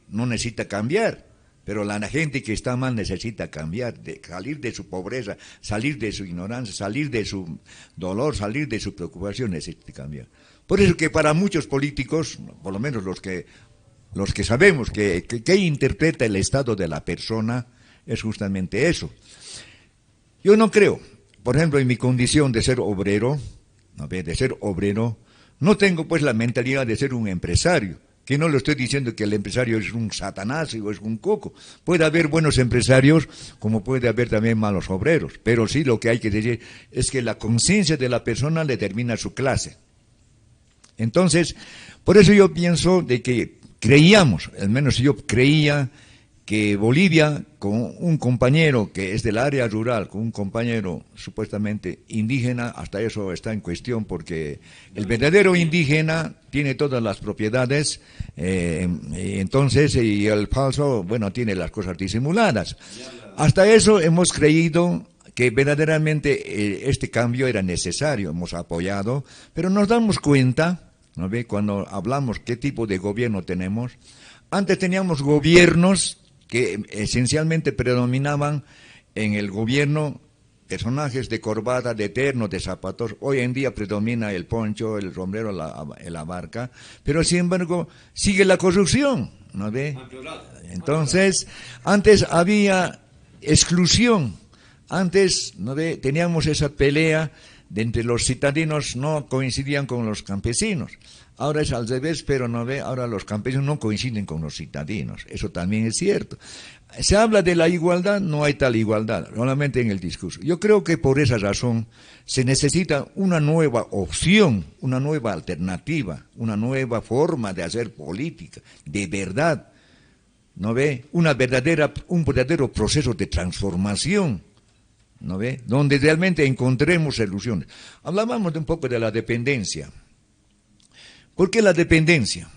no necesita cambiar, pero la gente que está mal necesita cambiar, salir de su pobreza, salir de su ignorancia, salir de su dolor, salir de su preocupación, necesita cambiar. Por eso que para muchos políticos, por lo menos los que sabemos que interpreta el estado de la persona, es justamente eso. Yo no creo, por ejemplo, en mi condición de ser obrero, no tengo pues la mentalidad de ser un empresario, que no le estoy diciendo que el empresario es un satanás o es un coco. Puede haber buenos empresarios, como puede haber también malos obreros, pero sí lo que hay que decir es que la conciencia de la persona determina su clase. Entonces, por eso yo pienso de que creíamos, al menos yo creía, que Bolivia, con un compañero que es del área rural, con un compañero supuestamente indígena, hasta eso está en cuestión, porque el verdadero indígena tiene todas las propiedades, entonces, y el falso, bueno, tiene las cosas disimuladas. Hasta eso hemos creído que verdaderamente este cambio era necesario, hemos apoyado, pero nos damos cuenta, ¿no ve? Cuando hablamos qué tipo de gobierno tenemos, antes teníamos gobiernos que esencialmente predominaban en el gobierno personajes de corbata, de terno, de zapatos. Hoy en día predomina el poncho, el sombrero, la barca, pero sin embargo sigue la corrupción, ¿no ve? Entonces, antes había exclusión, antes, ¿no ve? Teníamos esa pelea de entre los citadinos no coincidían con los campesinos. Ahora es al revés, pero no ve, ahora los campesinos no coinciden con los citadinos. Eso también es cierto. Se habla de la igualdad, no hay tal igualdad, solamente en el discurso. Yo creo que por esa razón se necesita una nueva opción, una nueva alternativa, una nueva forma de hacer política, de verdad, ¿no ve? Un verdadero proceso de transformación, ¿no ve? Donde realmente encontremos soluciones. Hablábamos de un poco de la dependencia. ¿Por qué la dependencia?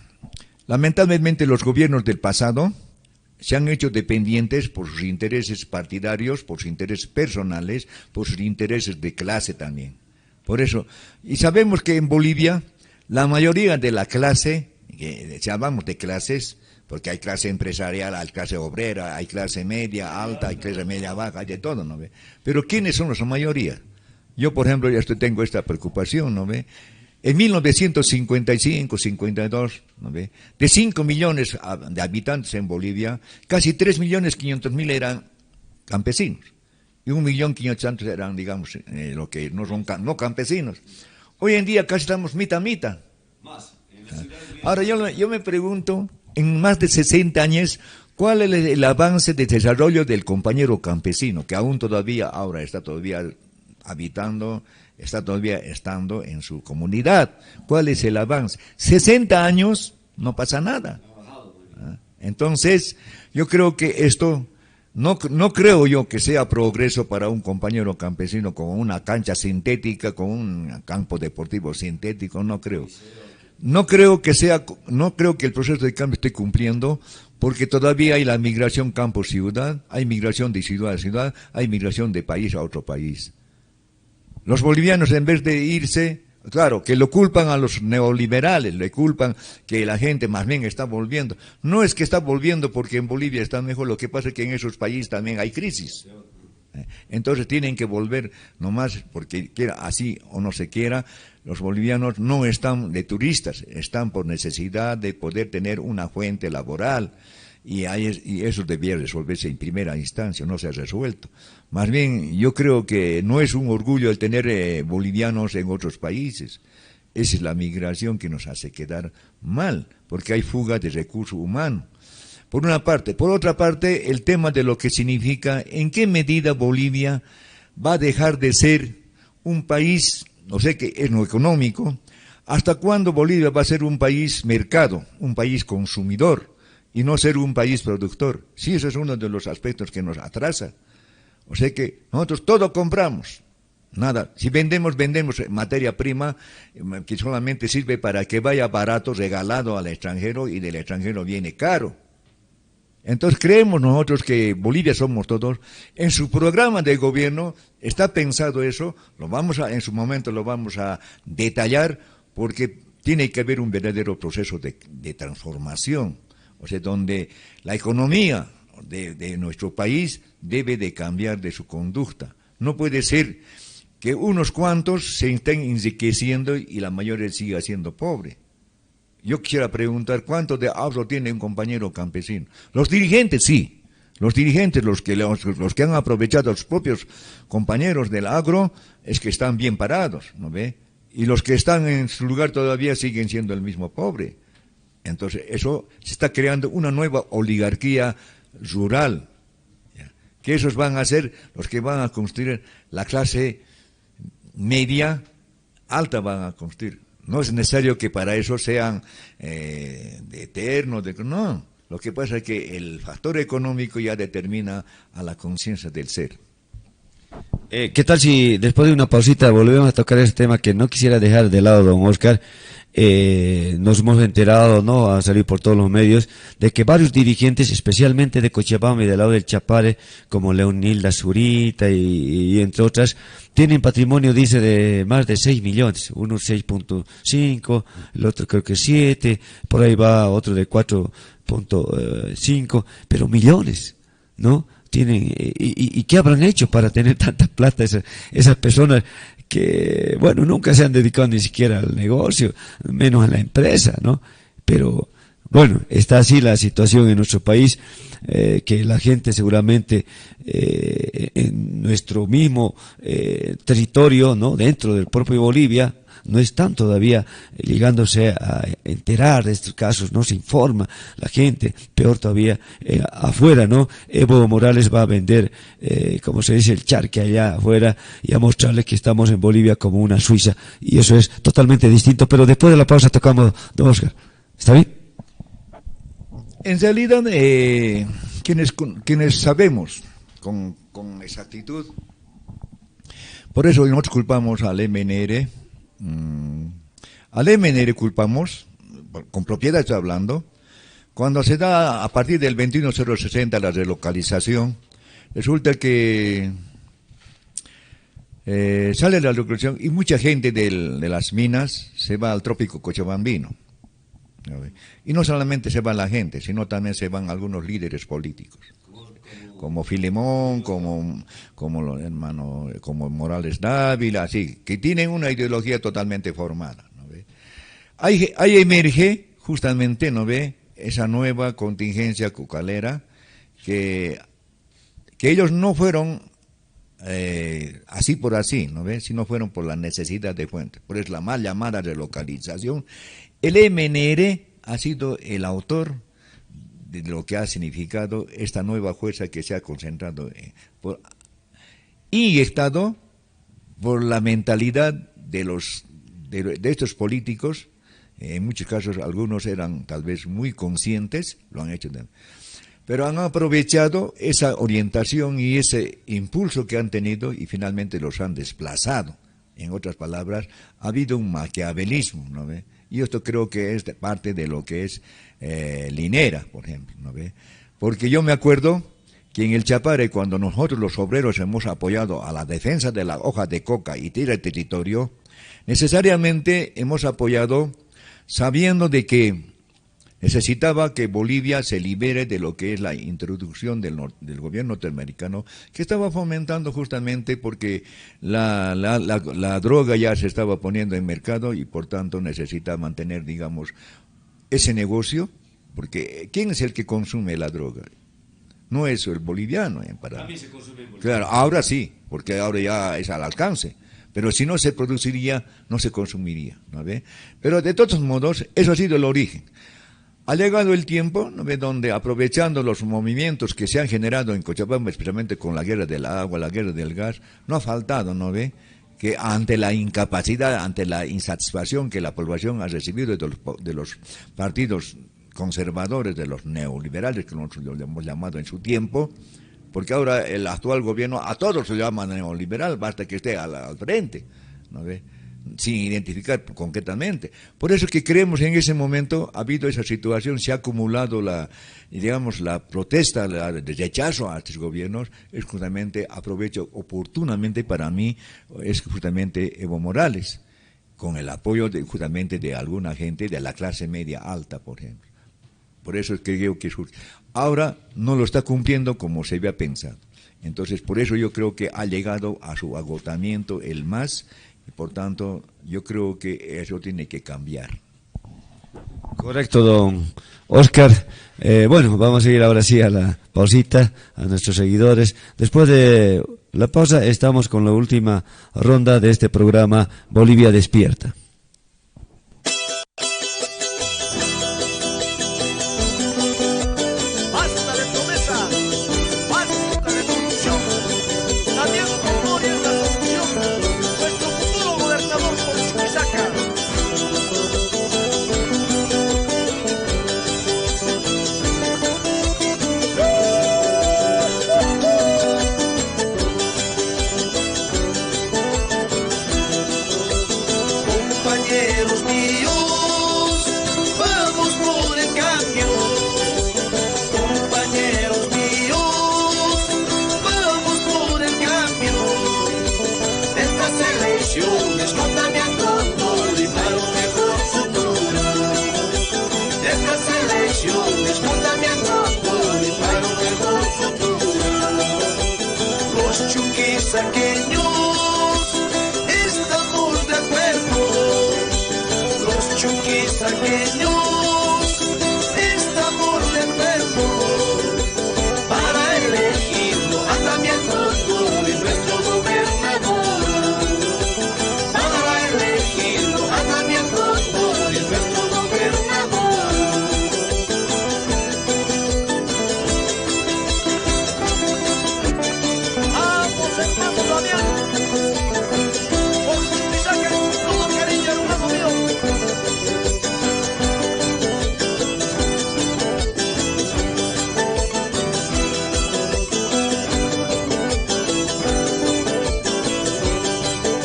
Lamentablemente los gobiernos del pasado se han hecho dependientes por sus intereses partidarios, por sus intereses personales, por sus intereses de clase también. Por eso, y sabemos que en Bolivia la mayoría de la clase, si hablamos de clases, porque hay clase empresarial, hay clase obrera, hay clase media, alta, hay clase media baja, hay de todo, ¿no ve? Pero ¿quiénes son la mayoría? Yo, por ejemplo, ya tengo esta preocupación, ¿no ve? En 1955, 52, ¿no ve? De 5 millones de habitantes en Bolivia, casi 3.500.000 eran campesinos. Y 1.500.000 eran, digamos, lo que no son no campesinos. Hoy en día casi estamos mitad. Más. Ahora yo me pregunto, en más de 60 años, ¿cuál es el avance de desarrollo del compañero campesino, que aún todavía, ahora está todavía habitando, está todavía estando en su comunidad? ¿Cuál es el avance? 60 años, no pasa nada. Entonces, yo creo que esto, no creo yo que sea progreso para un compañero campesino con una cancha sintética, con un campo deportivo sintético, no creo. No creo que el proceso de cambio esté cumpliendo, porque todavía hay la migración campo-ciudad, hay migración de ciudad a ciudad, hay migración de país a otro país. Los bolivianos, en vez de irse, claro, que lo culpan a los neoliberales, le culpan que la gente más bien está volviendo. No es que está volviendo porque en Bolivia está mejor, lo que pasa es que en esos países también hay crisis. Entonces tienen que volver nomás porque quiera así o no se quiera. Los bolivianos no están de turistas, están por necesidad de poder tener una fuente laboral. Y eso debía resolverse en primera instancia, no se ha resuelto. Más bien, yo creo que no es un orgullo el tener bolivianos en otros países. Esa es la migración que nos hace quedar mal, porque hay fuga de recurso humano. Por una parte. Por otra parte, el tema de lo que significa, en qué medida Bolivia va a dejar de ser un país, no sé qué es lo económico, hasta cuándo Bolivia va a ser un país mercado, un país consumidor, y no ser un país productor. Sí, eso es uno de los aspectos que nos atrasa. O sea que nosotros todo compramos, nada. Si vendemos materia prima que solamente sirve para que vaya barato, regalado al extranjero, y del extranjero viene caro. Entonces creemos nosotros que Bolivia somos todos. En su programa de gobierno está pensado eso, en su momento lo vamos a detallar, porque tiene que haber un verdadero proceso de transformación. O sea, donde la economía de nuestro país debe de cambiar de su conducta. No puede ser que unos cuantos se estén enriqueciendo y la mayoría siga siendo pobre. Yo quisiera preguntar, ¿cuánto de ahorro tiene un compañero campesino? Los dirigentes sí, los dirigentes, los que han aprovechado a los propios compañeros del agro, es que están bien parados, ¿no ve? Y los que están en su lugar todavía siguen siendo el mismo pobre. Entonces, eso se está creando una nueva oligarquía rural, ¿ya? Que esos van a ser los que van a construir la clase media, alta van a construir. No es necesario que para eso sean de eterno, no. Lo que pasa es que el factor económico ya determina a la conciencia del ser. ¿Qué tal si después de una pausita volvemos a tocar ese tema que no quisiera dejar de lado, don Oscar? Nos hemos enterado, ¿no? A salir por todos los medios, de que varios dirigentes, especialmente de Cochabamba y del lado del Chapare, como Leonilda Zurita y entre otras, tienen patrimonio, dice, de más de 6 millones. Uno 6.5, el otro creo que 7, por ahí va otro de 4.5, pero millones, ¿no? Tienen, y ¿qué habrán hecho para tener tanta plata esas personas que, bueno, nunca se han dedicado ni siquiera al negocio, menos a la empresa, ¿no? Pero, bueno, está así la situación en nuestro país, que la gente seguramente en nuestro mismo territorio, ¿no? Dentro del propio Bolivia, no están todavía llegándose a enterar de estos casos, no se informa la gente, peor todavía afuera, ¿no? Evo Morales va a vender, como se dice, el charque allá afuera y a mostrarles que estamos en Bolivia como una Suiza, y eso es totalmente distinto. Pero después de la pausa tocamos, don Oscar, ¿está bien? En realidad, quienes sabemos con exactitud, por eso nosotros culpamos al MNR. Al MNR culpamos, con propiedad estoy hablando, cuando se da a partir del 21060 la relocalización, resulta que sale la relocalización y mucha gente de las minas se va al trópico cochabambino. Y no solamente se va la gente, sino también se van algunos líderes políticos, como Filemón, como los hermanos, como Morales Dávila, así, que tienen una ideología totalmente formada, ¿no ve? Ahí emerge justamente, ¿no ve?, esa nueva contingencia cocalera, que ellos no fueron así por así, ¿no ve?, sino fueron por la necesidad de fuente, por eso la mal llamada relocalización. El MNR ha sido el autor de lo que ha significado esta nueva fuerza que se ha concentrado inyectado por la mentalidad de estos políticos. En muchos casos algunos eran tal vez muy conscientes, lo han hecho, pero han aprovechado esa orientación y ese impulso que han tenido y finalmente los han desplazado. En otras palabras, ha habido un maquiavelismo, ¿no ve? Y esto creo que es parte de lo que es Linera, por ejemplo, ¿no ve? Porque yo me acuerdo que en el Chapare, cuando nosotros los obreros hemos apoyado a la defensa de la hoja de coca y tierra de territorio, necesariamente hemos apoyado sabiendo de que necesitaba que Bolivia se libere de lo que es la introducción del gobierno norteamericano, que estaba fomentando justamente porque la droga ya se estaba poniendo en mercado y por tanto necesita mantener, digamos, ese negocio, porque ¿quién es el que consume la droga? No es el boliviano. También se consume en Bolivia. Claro, ahora sí, porque ahora ya es al alcance. Pero si no se produciría, no se consumiría, ¿no ve? Pero de todos modos, eso ha sido el origen. Ha llegado el tiempo, ¿no ve?, donde aprovechando los movimientos que se han generado en Cochabamba, especialmente con la guerra del agua, la guerra del gas, no ha faltado, ¿no ve?, que ante la incapacidad, ante la insatisfacción que la población ha recibido de los partidos conservadores, de los neoliberales, que nosotros lo hemos llamado en su tiempo, porque ahora el actual gobierno a todos se llama neoliberal, basta que esté al frente, ¿no ve?, sin identificar concretamente. Por eso que creemos en ese momento ha habido esa situación, se ha acumulado la protesta, el rechazo a estos gobiernos, es justamente, aprovecho oportunamente para mí, es justamente Evo Morales, con el apoyo justamente de alguna gente de la clase media alta, por ejemplo. Por eso es que creo que ahora no lo está cumpliendo como se había pensado. Entonces, por eso yo creo que ha llegado a su agotamiento el MAS, y por tanto, yo creo que eso tiene que cambiar. Correcto, don Oscar. Bueno, vamos a ir ahora sí a la pausita, a nuestros seguidores. Después de la pausa estamos con la última ronda de este programa Bolivia Despierta. chuquisaqueños estamos de acuerdo. Los chuquisaqueños estamos de acuerdo para elegirlo a Damián Condori, nuestro gobernador. Para elegirlo a Damián Condori, nuestro gobernador. Vamos, hermano Damián, por Chuquisaca, con todo cariño, hermano mío.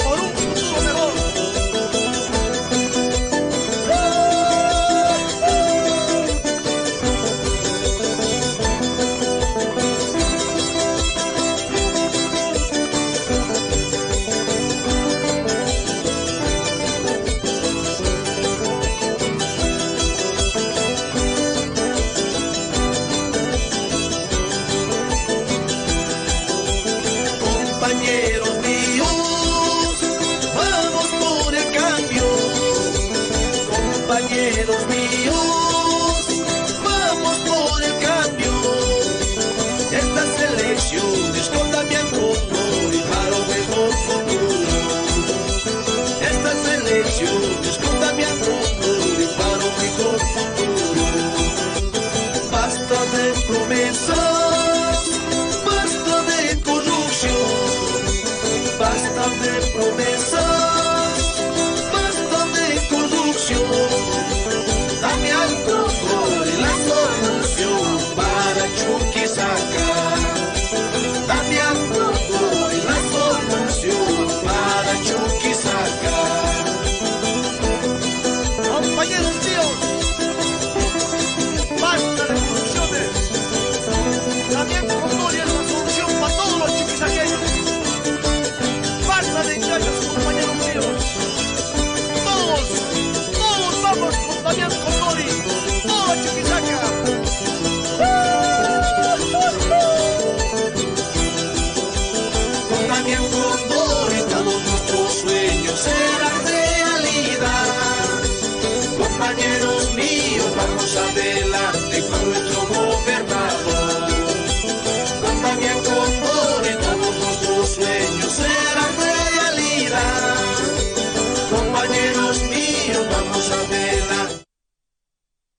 Por un futuro mejor. Compañeros míos, vamos por el cambio. Compañeros míos, vamos por el cambio. Estas elecciones con Damián Condori para un mejor futuro. Estas elecciones con Damián Condori para un mejor futuro. Basta de promesas, basta de corrupción, basta de promesas, basta de corrupción. Damián Condori, la solución para Chuquisaca. Damián Condori, la solución para Chuquisaca. Compañeros míos, basta de corrupciones. Damián Condori es la solución para todos los chuquisaqueños. Basta de engaños, compañeros míos. Todos vamos con Damián Condori. Toda Chuquisaca. Con Damián Condori todos nuestros sueños serán realidad. Compañeros míos, vamos adelante con nuestro gobernador. Con Damián Condori todos nuestros sueños serán realidad. Compañeros míos, vamos adelante.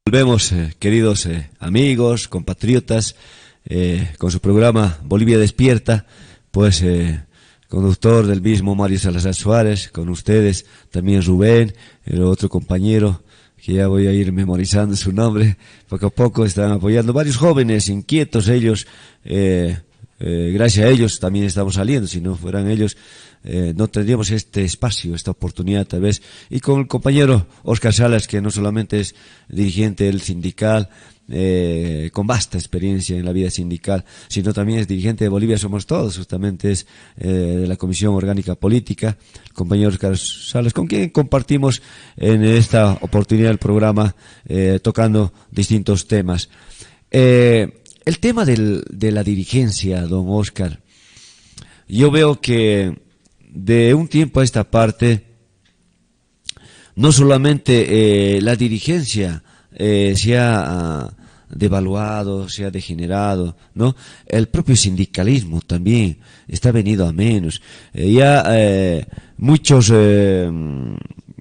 Volvemos, queridos amigos, compatriotas, con su programa Bolivia Despierta, pues conductor del mismo Mario Salazar Suárez, con ustedes también Rubén, el otro compañero, que ya voy a ir memorizando su nombre, poco a poco están apoyando varios jóvenes inquietos, ellos, gracias a ellos también estamos saliendo, si no fueran ellos no tendríamos este espacio, esta oportunidad tal vez, y con el compañero Oscar Salas, que no solamente es dirigente del sindical, con vasta experiencia en la vida sindical, sino también es dirigente de Bolivia Somos Todos, justamente es de la Comisión Orgánica Política, el compañero Oscar Salas, con quien compartimos en esta oportunidad del programa, tocando distintos temas. El tema de la dirigencia, don Oscar, yo veo que de un tiempo a esta parte, no solamente la dirigencia se ha devaluado, se ha degenerado, ¿no? El propio sindicalismo también está venido a menos. Muchos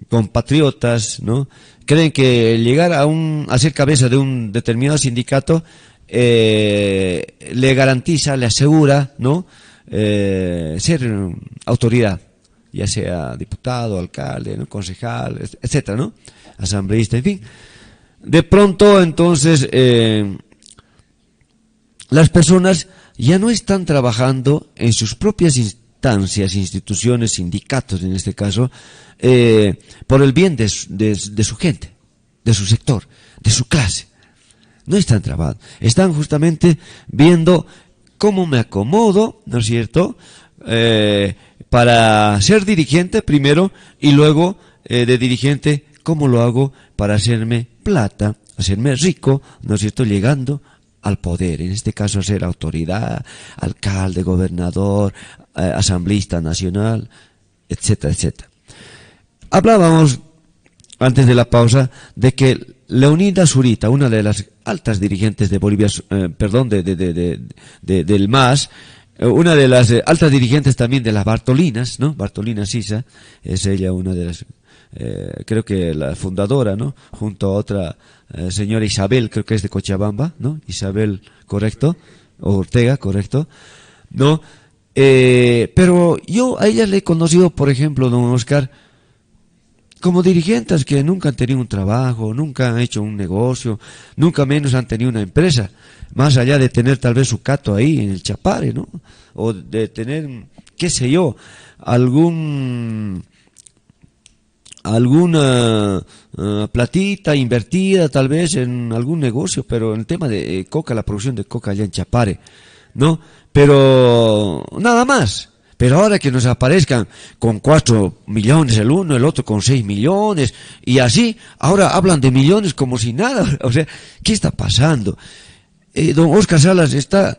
compatriotas, ¿no?, creen que llegar a ser cabeza de un determinado sindicato le garantiza, le asegura, ¿no?, ser autoridad, ya sea diputado, alcalde, ¿no?, concejal, etcétera, ¿no?, asambleísta, en fin. De pronto, entonces, las personas ya no están trabajando en sus propias instancias, instituciones, sindicatos en este caso, por el bien de su gente, de su sector, de su clase. No están trabajando, están justamente viendo cómo me acomodo, ¿no es cierto?, para ser dirigente primero, y luego de dirigente, cómo lo hago para hacerme plata, hacerme rico, ¿no es cierto?, llegando al poder, en este caso a ser autoridad, alcalde, gobernador, asambleísta nacional, etcétera, etcétera. Hablábamos antes de la pausa de que Leonida Zurita, una de las altas dirigentes de Bolivia, del MAS, una de las altas dirigentes también de las Bartolinas, ¿no? Bartolina Sisa, es ella una de las, creo que la fundadora, ¿no? Junto a otra señora Isabel, creo que es de Cochabamba, ¿no? Isabel, correcto, Ortega, correcto, ¿no? Pero yo a ella le he conocido, por ejemplo, don Oscar, como dirigentes que nunca han tenido un trabajo, nunca han hecho un negocio, nunca menos han tenido una empresa, más allá de tener tal vez su cato ahí en el Chapare, ¿no? O de tener, qué sé yo, alguna platita invertida tal vez en algún negocio, pero en el tema de coca, la producción de coca allá en Chapare, ¿no? Pero nada más. Pero ahora que nos aparezcan con 4 millones el uno, el otro con 6 millones, y así, ahora hablan de millones como si nada. O sea, ¿qué está pasando? Don Oscar Salas está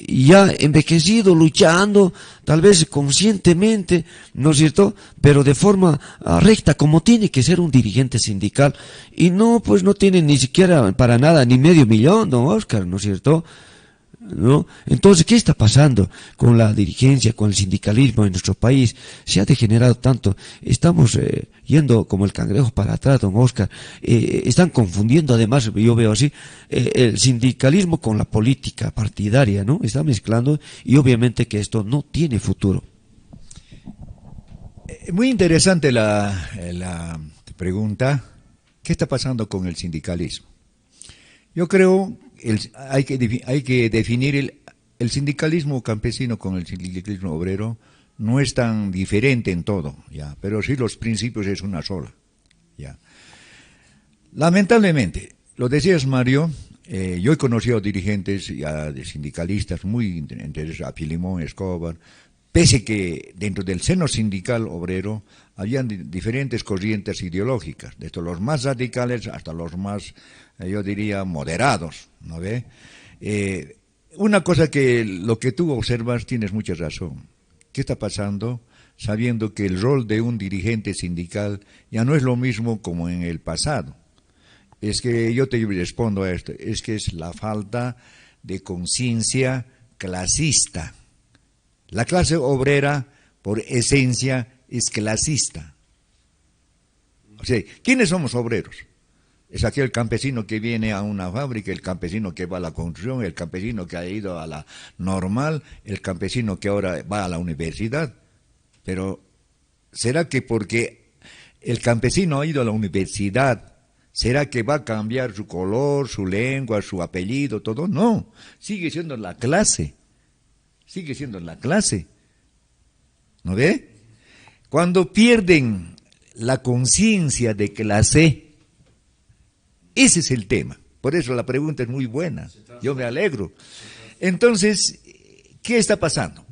ya envejecido, luchando, tal vez conscientemente, ¿no es cierto?, pero de forma recta, como tiene que ser un dirigente sindical. Y no, pues no tiene ni siquiera para nada ni medio millón, don Oscar, ¿no es cierto?, ¿no? Entonces, ¿qué está pasando con la dirigencia, con el sindicalismo en nuestro país? Se ha degenerado tanto, estamos yendo como el cangrejo para atrás, don Oscar. Están confundiendo además, yo veo así, el sindicalismo con la política partidaria, ¿no? Está mezclando, y obviamente que esto no tiene futuro. Muy interesante la pregunta. ¿Qué está pasando con el sindicalismo? Yo creo hay que definir el sindicalismo campesino con el sindicalismo obrero. No es tan diferente en todo, ya, pero sí los principios es una sola, ya. Lamentablemente, lo decías, Mario, yo he conocido dirigentes ya de sindicalistas muy interesados, a Filimón Escobar, pese que dentro del seno sindical obrero habían diferentes corrientes ideológicas, desde los más radicales hasta los más, yo diría, moderados, ¿no ve? Una cosa que lo que tú observas tienes mucha razón. ¿Qué está pasando? Sabiendo que el rol de un dirigente sindical ya no es lo mismo como en el pasado. Es que yo te respondo a esto, es que es la falta de conciencia clasista. La clase obrera, por esencia, es clasista. O sea, ¿quiénes somos obreros? Es aquel campesino que viene a una fábrica, el campesino que va a la construcción, el campesino que ha ido a la normal, el campesino que ahora va a la universidad. Pero, ¿será que porque el campesino ha ido a la universidad, será que va a cambiar su color, su lengua, su apellido, todo? No, sigue siendo la clase. Sigue siendo la clase. ¿No ve? Cuando pierden la conciencia de clase, ese es el tema. Por eso la pregunta es muy buena. Yo me alegro. Entonces, ¿qué está pasando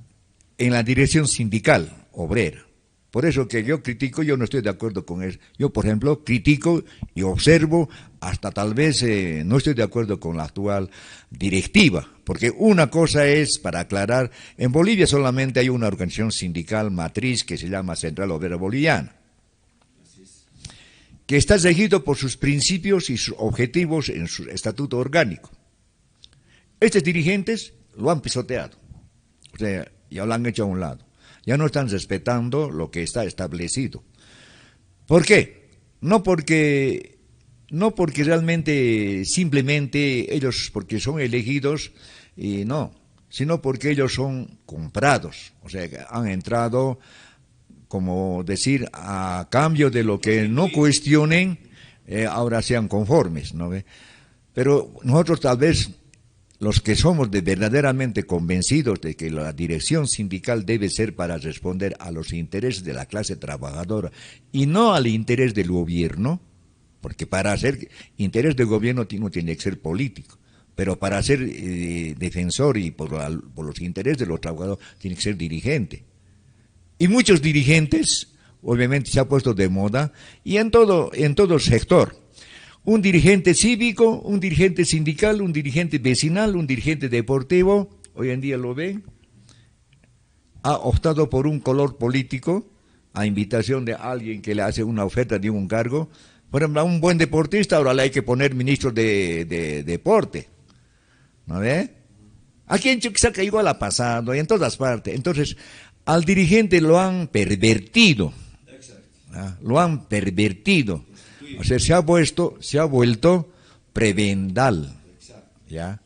en la dirección sindical obrera? Por eso que yo critico, yo no estoy de acuerdo con eso. Yo, por ejemplo, critico y observo, hasta tal vez no estoy de acuerdo con la actual directiva. Porque una cosa es, para aclarar, en Bolivia solamente hay una organización sindical matriz que se llama Central Obrera Boliviana, que está regido por sus principios y sus objetivos en su estatuto orgánico. Estos dirigentes lo han pisoteado, o sea, ya lo han hecho a un lado, ya no están respetando lo que está establecido. ¿Por qué? No porque realmente, simplemente ellos, porque son elegidos, y no, sino porque ellos son comprados, o sea, han entrado, como decir, a cambio de lo que no cuestionen, ahora sean conformes, ¿no ve? Pero nosotros tal vez, los que somos verdaderamente convencidos de que la dirección sindical debe ser para responder a los intereses de la clase trabajadora y no al interés del gobierno, porque para ser interés del gobierno no tiene que ser político, pero para ser defensor y por los intereses de los trabajadores tiene que ser dirigente. Y muchos dirigentes, obviamente, se ha puesto de moda, y en todo sector. Un dirigente cívico, un dirigente sindical, un dirigente vecinal, un dirigente deportivo, hoy en día lo ven, ha optado por un color político a invitación de alguien que le hace una oferta de un cargo. Por ejemplo, a un buen deportista ahora le hay que poner ministro de deporte, ¿no ve? Aquí en Chuquisaca igual ha pasado, y en todas partes. Entonces, al dirigente lo han pervertido, ¿ah? Lo han pervertido. O sea, se ha vuelto prebendal, ¿ya?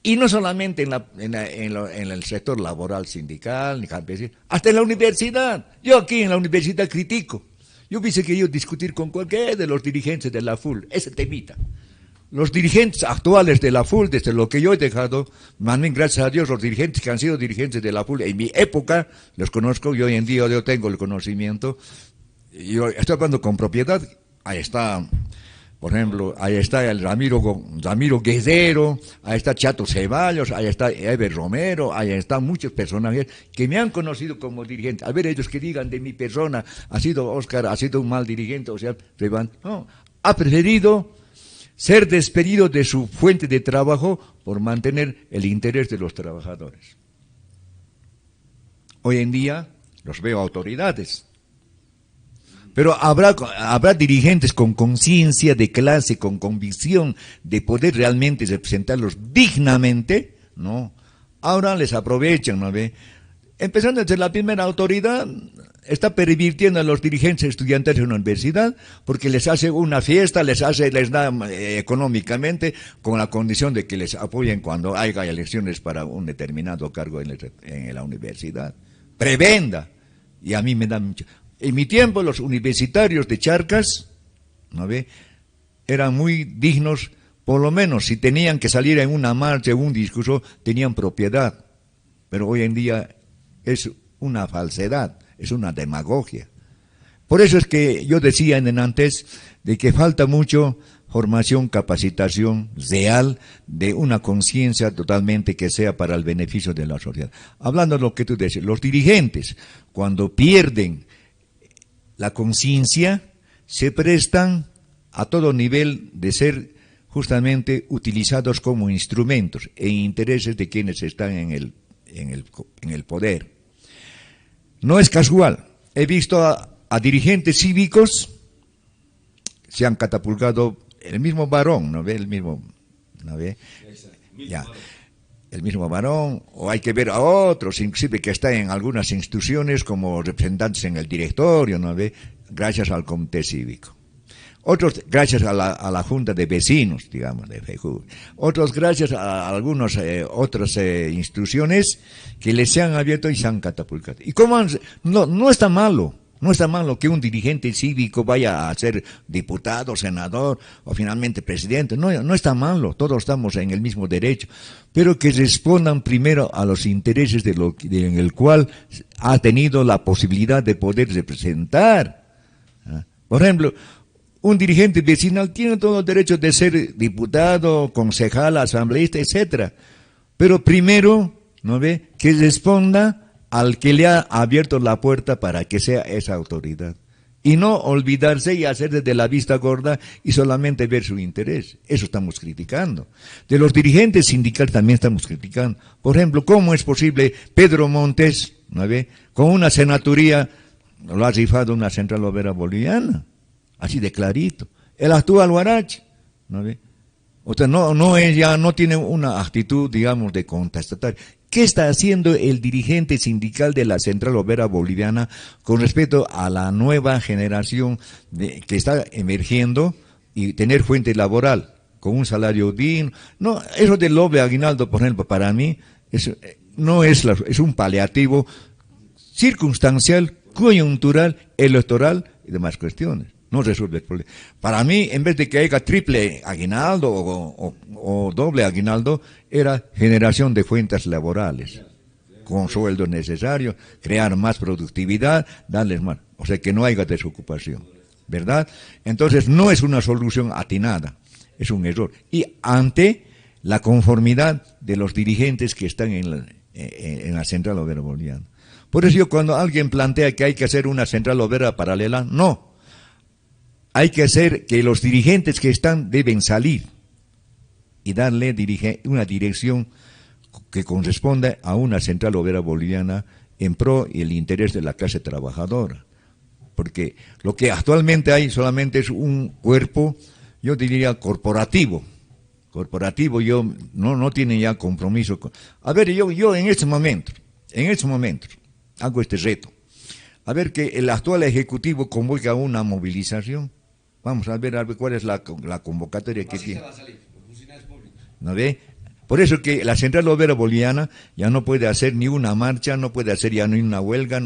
Y no solamente en el sector laboral, sindical, ni campesino, hasta en la universidad. Yo aquí en la universidad critico. Yo hubiese querido discutir con cualquiera de los dirigentes de la FUL, ese temita. Los dirigentes actuales de la FUL, desde lo que yo he dejado, manden gracias a Dios, los dirigentes que han sido dirigentes de la FUL, en mi época, los conozco, y hoy en día yo tengo el conocimiento, yo estoy hablando con propiedad, ahí está, por ejemplo, ahí está el Ramiro Guerrero, ahí está Chato Ceballos, ahí está Eber Romero, ahí están muchos personajes que me han conocido como dirigente. A ver, ellos que digan de mi persona, ha sido Oscar, ha sido un mal dirigente, o sea, no, ha preferido ser despedido de su fuente de trabajo por mantener el interés de los trabajadores. Hoy en día los veo autoridades, pero habrá dirigentes con conciencia de clase, con convicción de poder realmente representarlos dignamente, ¿no? Ahora les aprovechan, ¿no ve? Empezando desde la primera autoridad, está pervirtiendo a los dirigentes estudiantiles de una universidad porque les hace una fiesta, les da económicamente con la condición de que les apoyen cuando haya elecciones para un determinado cargo en la universidad. Prebenda. Y a mí me da mucho. En mi tiempo los universitarios de Charcas, ¿no ve?, eran muy dignos, por lo menos si tenían que salir en una marcha, en un discurso, tenían propiedad. Pero hoy en día es una falsedad. Es una demagogia. Por eso es que yo decía en antes de que falta mucho formación, capacitación real de una conciencia totalmente que sea para el beneficio de la sociedad. Hablando de lo que tú dices, los dirigentes, cuando pierden la conciencia, se prestan a todo nivel de ser justamente utilizados como instrumentos e intereses de quienes están en el poder. No es casual. He visto a dirigentes cívicos, se han catapultado, el mismo varón, ¿no ve? El mismo, ¿no ve? Ya, el mismo varón, o hay que ver a otros, inclusive que están en algunas instituciones como representantes en el directorio, ¿no ve? Gracias al comité cívico. Otros gracias a la junta de vecinos, digamos, de FEJU. Otros gracias a algunas otras instituciones que les se han abierto y se han catapultado. Y cómo no está malo. No está malo que un dirigente cívico vaya a ser diputado, senador o finalmente presidente. No está malo, todos estamos en el mismo derecho. Pero que respondan primero a los intereses en el cual ha tenido la posibilidad de poder representar. Por ejemplo, un dirigente vecinal tiene todo el derecho de ser diputado, concejal, asambleísta, etcétera. Pero primero, ¿no ve?, que responda al que le ha abierto la puerta para que sea esa autoridad. Y no olvidarse y hacer desde la vista gorda y solamente ver su interés. Eso estamos criticando. De los dirigentes sindicales también estamos criticando. Por ejemplo, ¿cómo es posible Pedro Montes, ¿no ve?, con una senaturía, lo ha rifado una central obrera boliviana? Así de clarito. El actual Huarache, ¿no ve? O sea, ella no tiene una actitud, digamos, de contestatario. ¿Qué está haciendo el dirigente sindical de la Central Obrera Boliviana con respecto a la nueva generación que está emergiendo y tener fuente laboral con un salario digno? No, eso del doble aguinaldo, por ejemplo, para mí es un paliativo circunstancial, coyuntural, electoral y demás cuestiones. No resuelve el problema. Para mí, en vez de que haya triple aguinaldo o doble aguinaldo, era generación de fuentes laborales, con sueldos necesarios, crear más productividad, darles más. O sea, que no haya desocupación, ¿verdad? Entonces, no es una solución atinada, es un error. Y ante la conformidad de los dirigentes que están en la Central Obrera Boliviana. Por eso cuando alguien plantea que hay que hacer una Central Obrera paralela, no. hay que hacer que los dirigentes que están deben salir y darle una dirección que corresponda a una central obrera boliviana en pro y el interés de la clase trabajadora. Porque lo que actualmente hay solamente es un cuerpo, yo diría corporativo, yo no tiene ya compromiso. A ver, yo en este momento, hago este reto. A ver que el actual Ejecutivo convoca una movilización. Vamos a ver cuál es la convocatoria que tiene. ¿No ve? Por eso que la Central Obrera Boliviana ya no puede hacer ni una marcha, no puede hacer ya ni una huelga,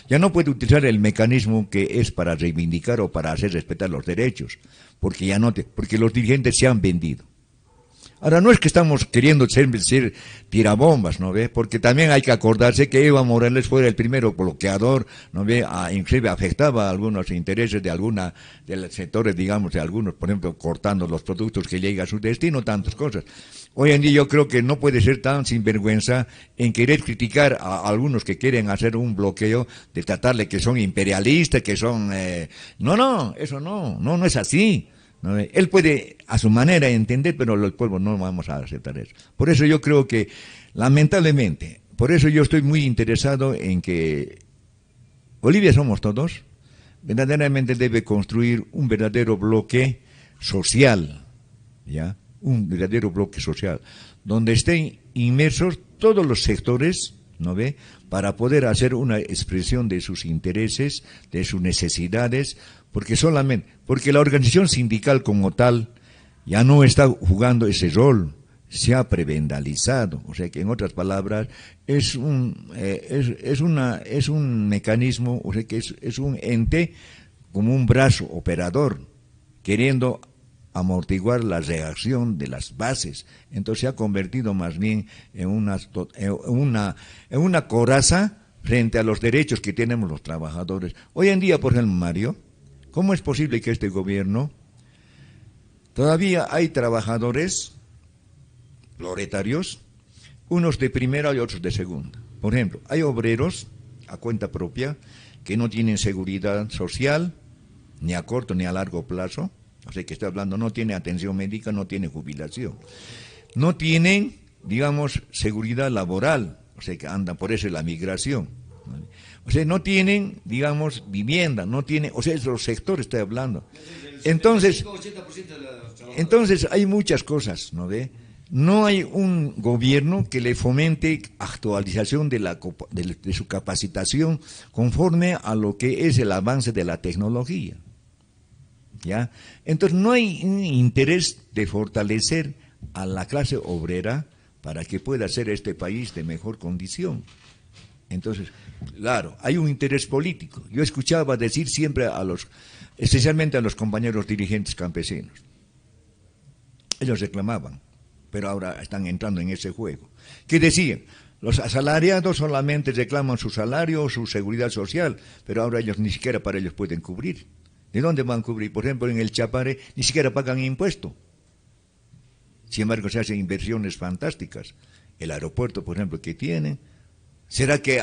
ya no puede utilizar el mecanismo que es para reivindicar o para hacer respetar los derechos, porque porque los dirigentes se han vendido. Ahora, no es que estamos queriendo ser tirabombas, ¿no ve? Porque también hay que acordarse que Evo Morales fue el primero bloqueador, ¿no ve? Inclusive afectaba algunos intereses de sectores, digamos, de algunos, por ejemplo, cortando los productos que llegan a su destino, tantas cosas. Hoy en día yo creo que no puede ser tan sinvergüenza en querer criticar a algunos que quieren hacer un bloqueo, de tratarle que son imperialistas, que son... No, eso no es así. ¿No? Él puede a su manera entender, pero el pueblo no vamos a aceptar eso. Por eso yo creo que, lamentablemente, por eso yo estoy muy interesado en que Bolivia somos todos, verdaderamente debe construir un verdadero bloque social, ¿ya? Un verdadero bloque social, donde estén inmersos todos los sectores, ¿no ve?, para poder hacer una expresión de sus intereses, de sus necesidades, porque la organización sindical como tal ya no está jugando ese rol, se ha prebendalizado, o sea que en otras palabras es un mecanismo, o sea que es un ente como un brazo operador, queriendo amortiguar la reacción de las bases. Entonces se ha convertido más bien en una coraza frente a los derechos que tenemos los trabajadores. Hoy en día, por ejemplo, Mario, ¿cómo es posible que este gobierno, todavía hay trabajadores proletarios, unos de primera y otros de segunda? Por ejemplo, hay obreros a cuenta propia que no tienen seguridad social, ni a corto ni a largo plazo. O sea, que estoy hablando, no tiene atención médica, no tiene jubilación. No tienen, digamos, seguridad laboral, o sea, que andan, por eso la migración. ¿Vale? O sea, no tienen, digamos, vivienda, no tienen, o sea, es los sectores estoy hablando. Entonces hay muchas cosas, ¿no ve? No hay un gobierno que le fomente actualización de su capacitación conforme a lo que es el avance de la tecnología. ¿Ya? Entonces no hay un interés de fortalecer a la clase obrera para que pueda hacer este país de mejor condición. Entonces, claro, hay un interés político. Yo escuchaba decir siempre especialmente a los compañeros dirigentes campesinos. Ellos reclamaban, pero ahora están entrando en ese juego. ¿Qué decían? Los asalariados solamente reclaman su salario o su seguridad social, pero ahora ellos ni siquiera para ellos pueden cubrir. ¿De dónde van a cubrir? Por ejemplo, en el Chapare ni siquiera pagan impuesto. Sin embargo, se hacen inversiones fantásticas. El aeropuerto, por ejemplo, que tienen. ¿Será que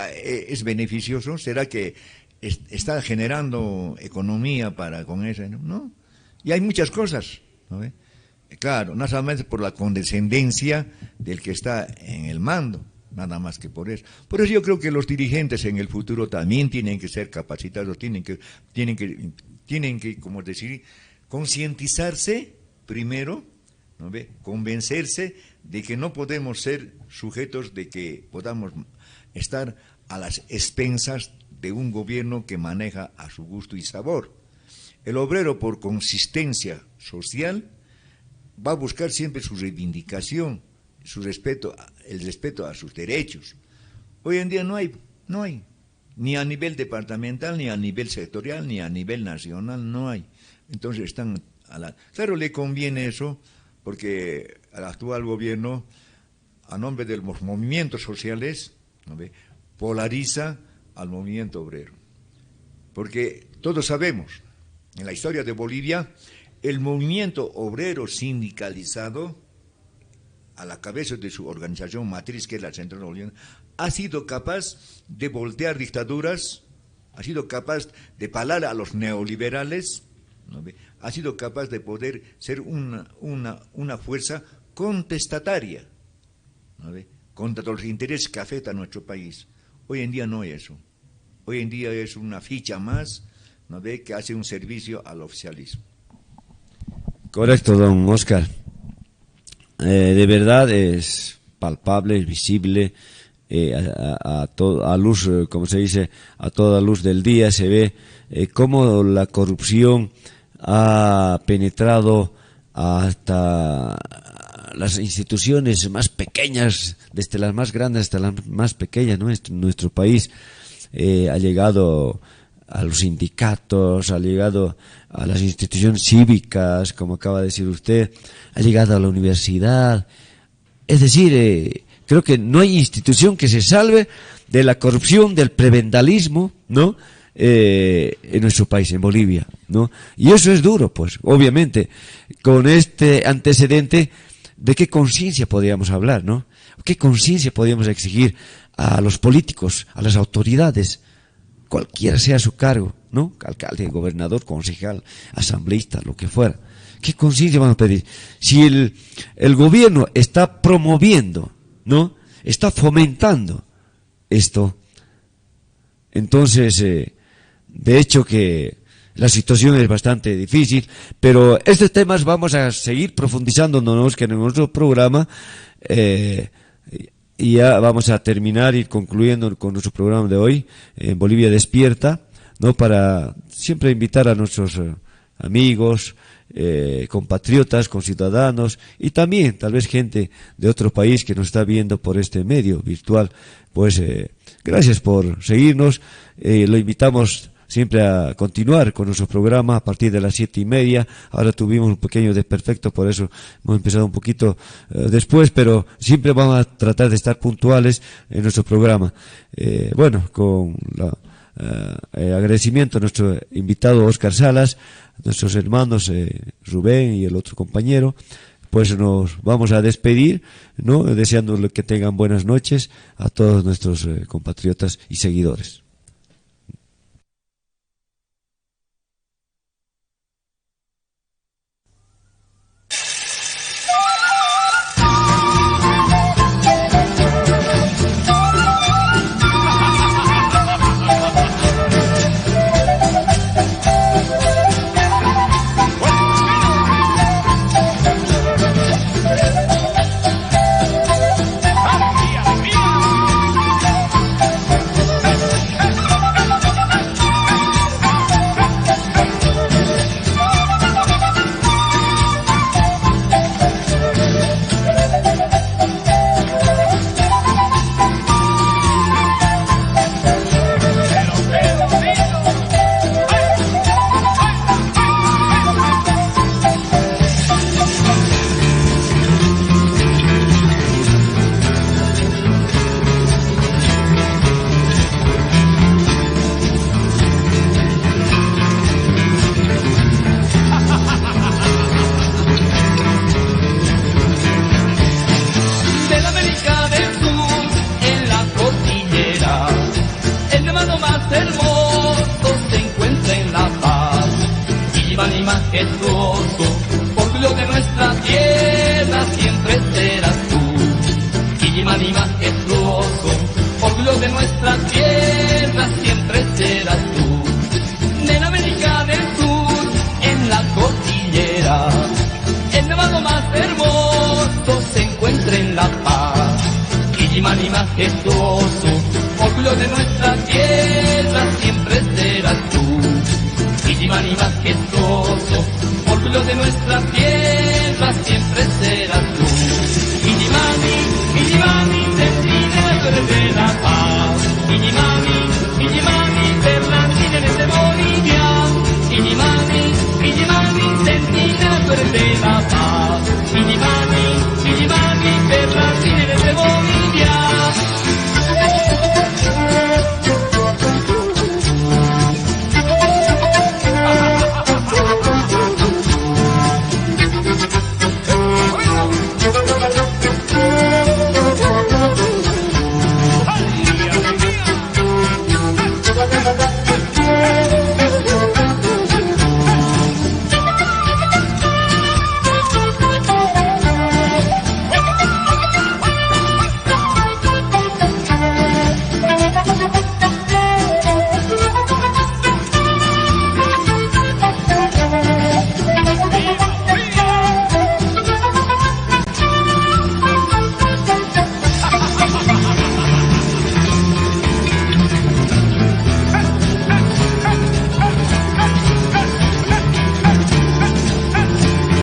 es beneficioso? ¿Será que está generando economía con eso? No. Y hay muchas cosas, ¿no ve? Claro, no solamente por la condescendencia del que está en el mando, nada más que por eso. Por eso yo creo que los dirigentes en el futuro también tienen que ser capacitados, tienen que, como decir, concientizarse primero, ¿no ve?, convencerse de que no podemos ser sujetos de que podamos estar a las expensas de un gobierno que maneja a su gusto y sabor. El obrero, por consistencia social, va a buscar siempre su reivindicación, el respeto a sus derechos. Hoy en día no hay, ni a nivel departamental, ni a nivel sectorial, ni a nivel nacional, no hay. Entonces claro, le conviene eso, porque al actual gobierno, a nombre de los movimientos sociales, ¿no ve?, polariza al movimiento obrero. Porque todos sabemos, en la historia de Bolivia, el movimiento obrero sindicalizado, a la cabeza de su organización matriz, que es la Central Boliviana, ha sido capaz de voltear dictaduras, ha sido capaz de parar a los neoliberales, ¿no ve? Ha sido capaz de poder ser una fuerza contestataria, ¿no ve? Contra los intereses que afectan a nuestro país. Hoy en día no es eso. Hoy en día es una ficha más, ¿no ve?, que hace un servicio al oficialismo. Correcto, don Oscar. De verdad es palpable, es visible, a luz, como se dice, a toda luz del día se ve cómo la corrupción ha penetrado hasta las instituciones más pequeñas, desde las más grandes hasta las más pequeñas, ¿no? Nuestro país ha llegado a los sindicatos, ha llegado a las instituciones cívicas, como acaba de decir usted, ha llegado a la universidad. Es decir, creo que no hay institución que se salve de la corrupción, del prebendalismo, ¿no? En nuestro país, en Bolivia, ¿no? Y eso es duro, pues, obviamente, con este antecedente, ¿de qué conciencia podríamos hablar, no? ¿Qué conciencia podríamos exigir a los políticos, a las autoridades, cualquiera sea su cargo, ¿no? Alcalde, gobernador, concejal, asambleísta, lo que fuera? ¿Qué conciencia vamos a pedir? Si el gobierno está promoviendo, ¿no?, está fomentando esto, entonces, de hecho que la situación es bastante difícil, pero estos temas vamos a seguir profundizándonos que en nuestro programa, y ya vamos a terminar y concluyendo con nuestro programa de hoy, en Bolivia Despierta, ¿no?, para siempre invitar a nuestros amigos, compatriotas, conciudadanos y también tal vez gente de otro país que nos está viendo por este medio virtual, pues gracias por seguirnos, lo invitamos siempre a continuar con nuestro programa a partir de las 7:30. Ahora tuvimos un pequeño desperfecto, por eso hemos empezado un poquito después, pero siempre vamos a tratar de estar puntuales en nuestro programa. Bueno, con agradecimiento a nuestro invitado Oscar Salas, nuestros hermanos Rubén y el otro compañero, pues nos vamos a despedir, ¿no?, deseándole que tengan buenas noches a todos nuestros compatriotas y seguidores. Majestuoso, orgullo de nuestra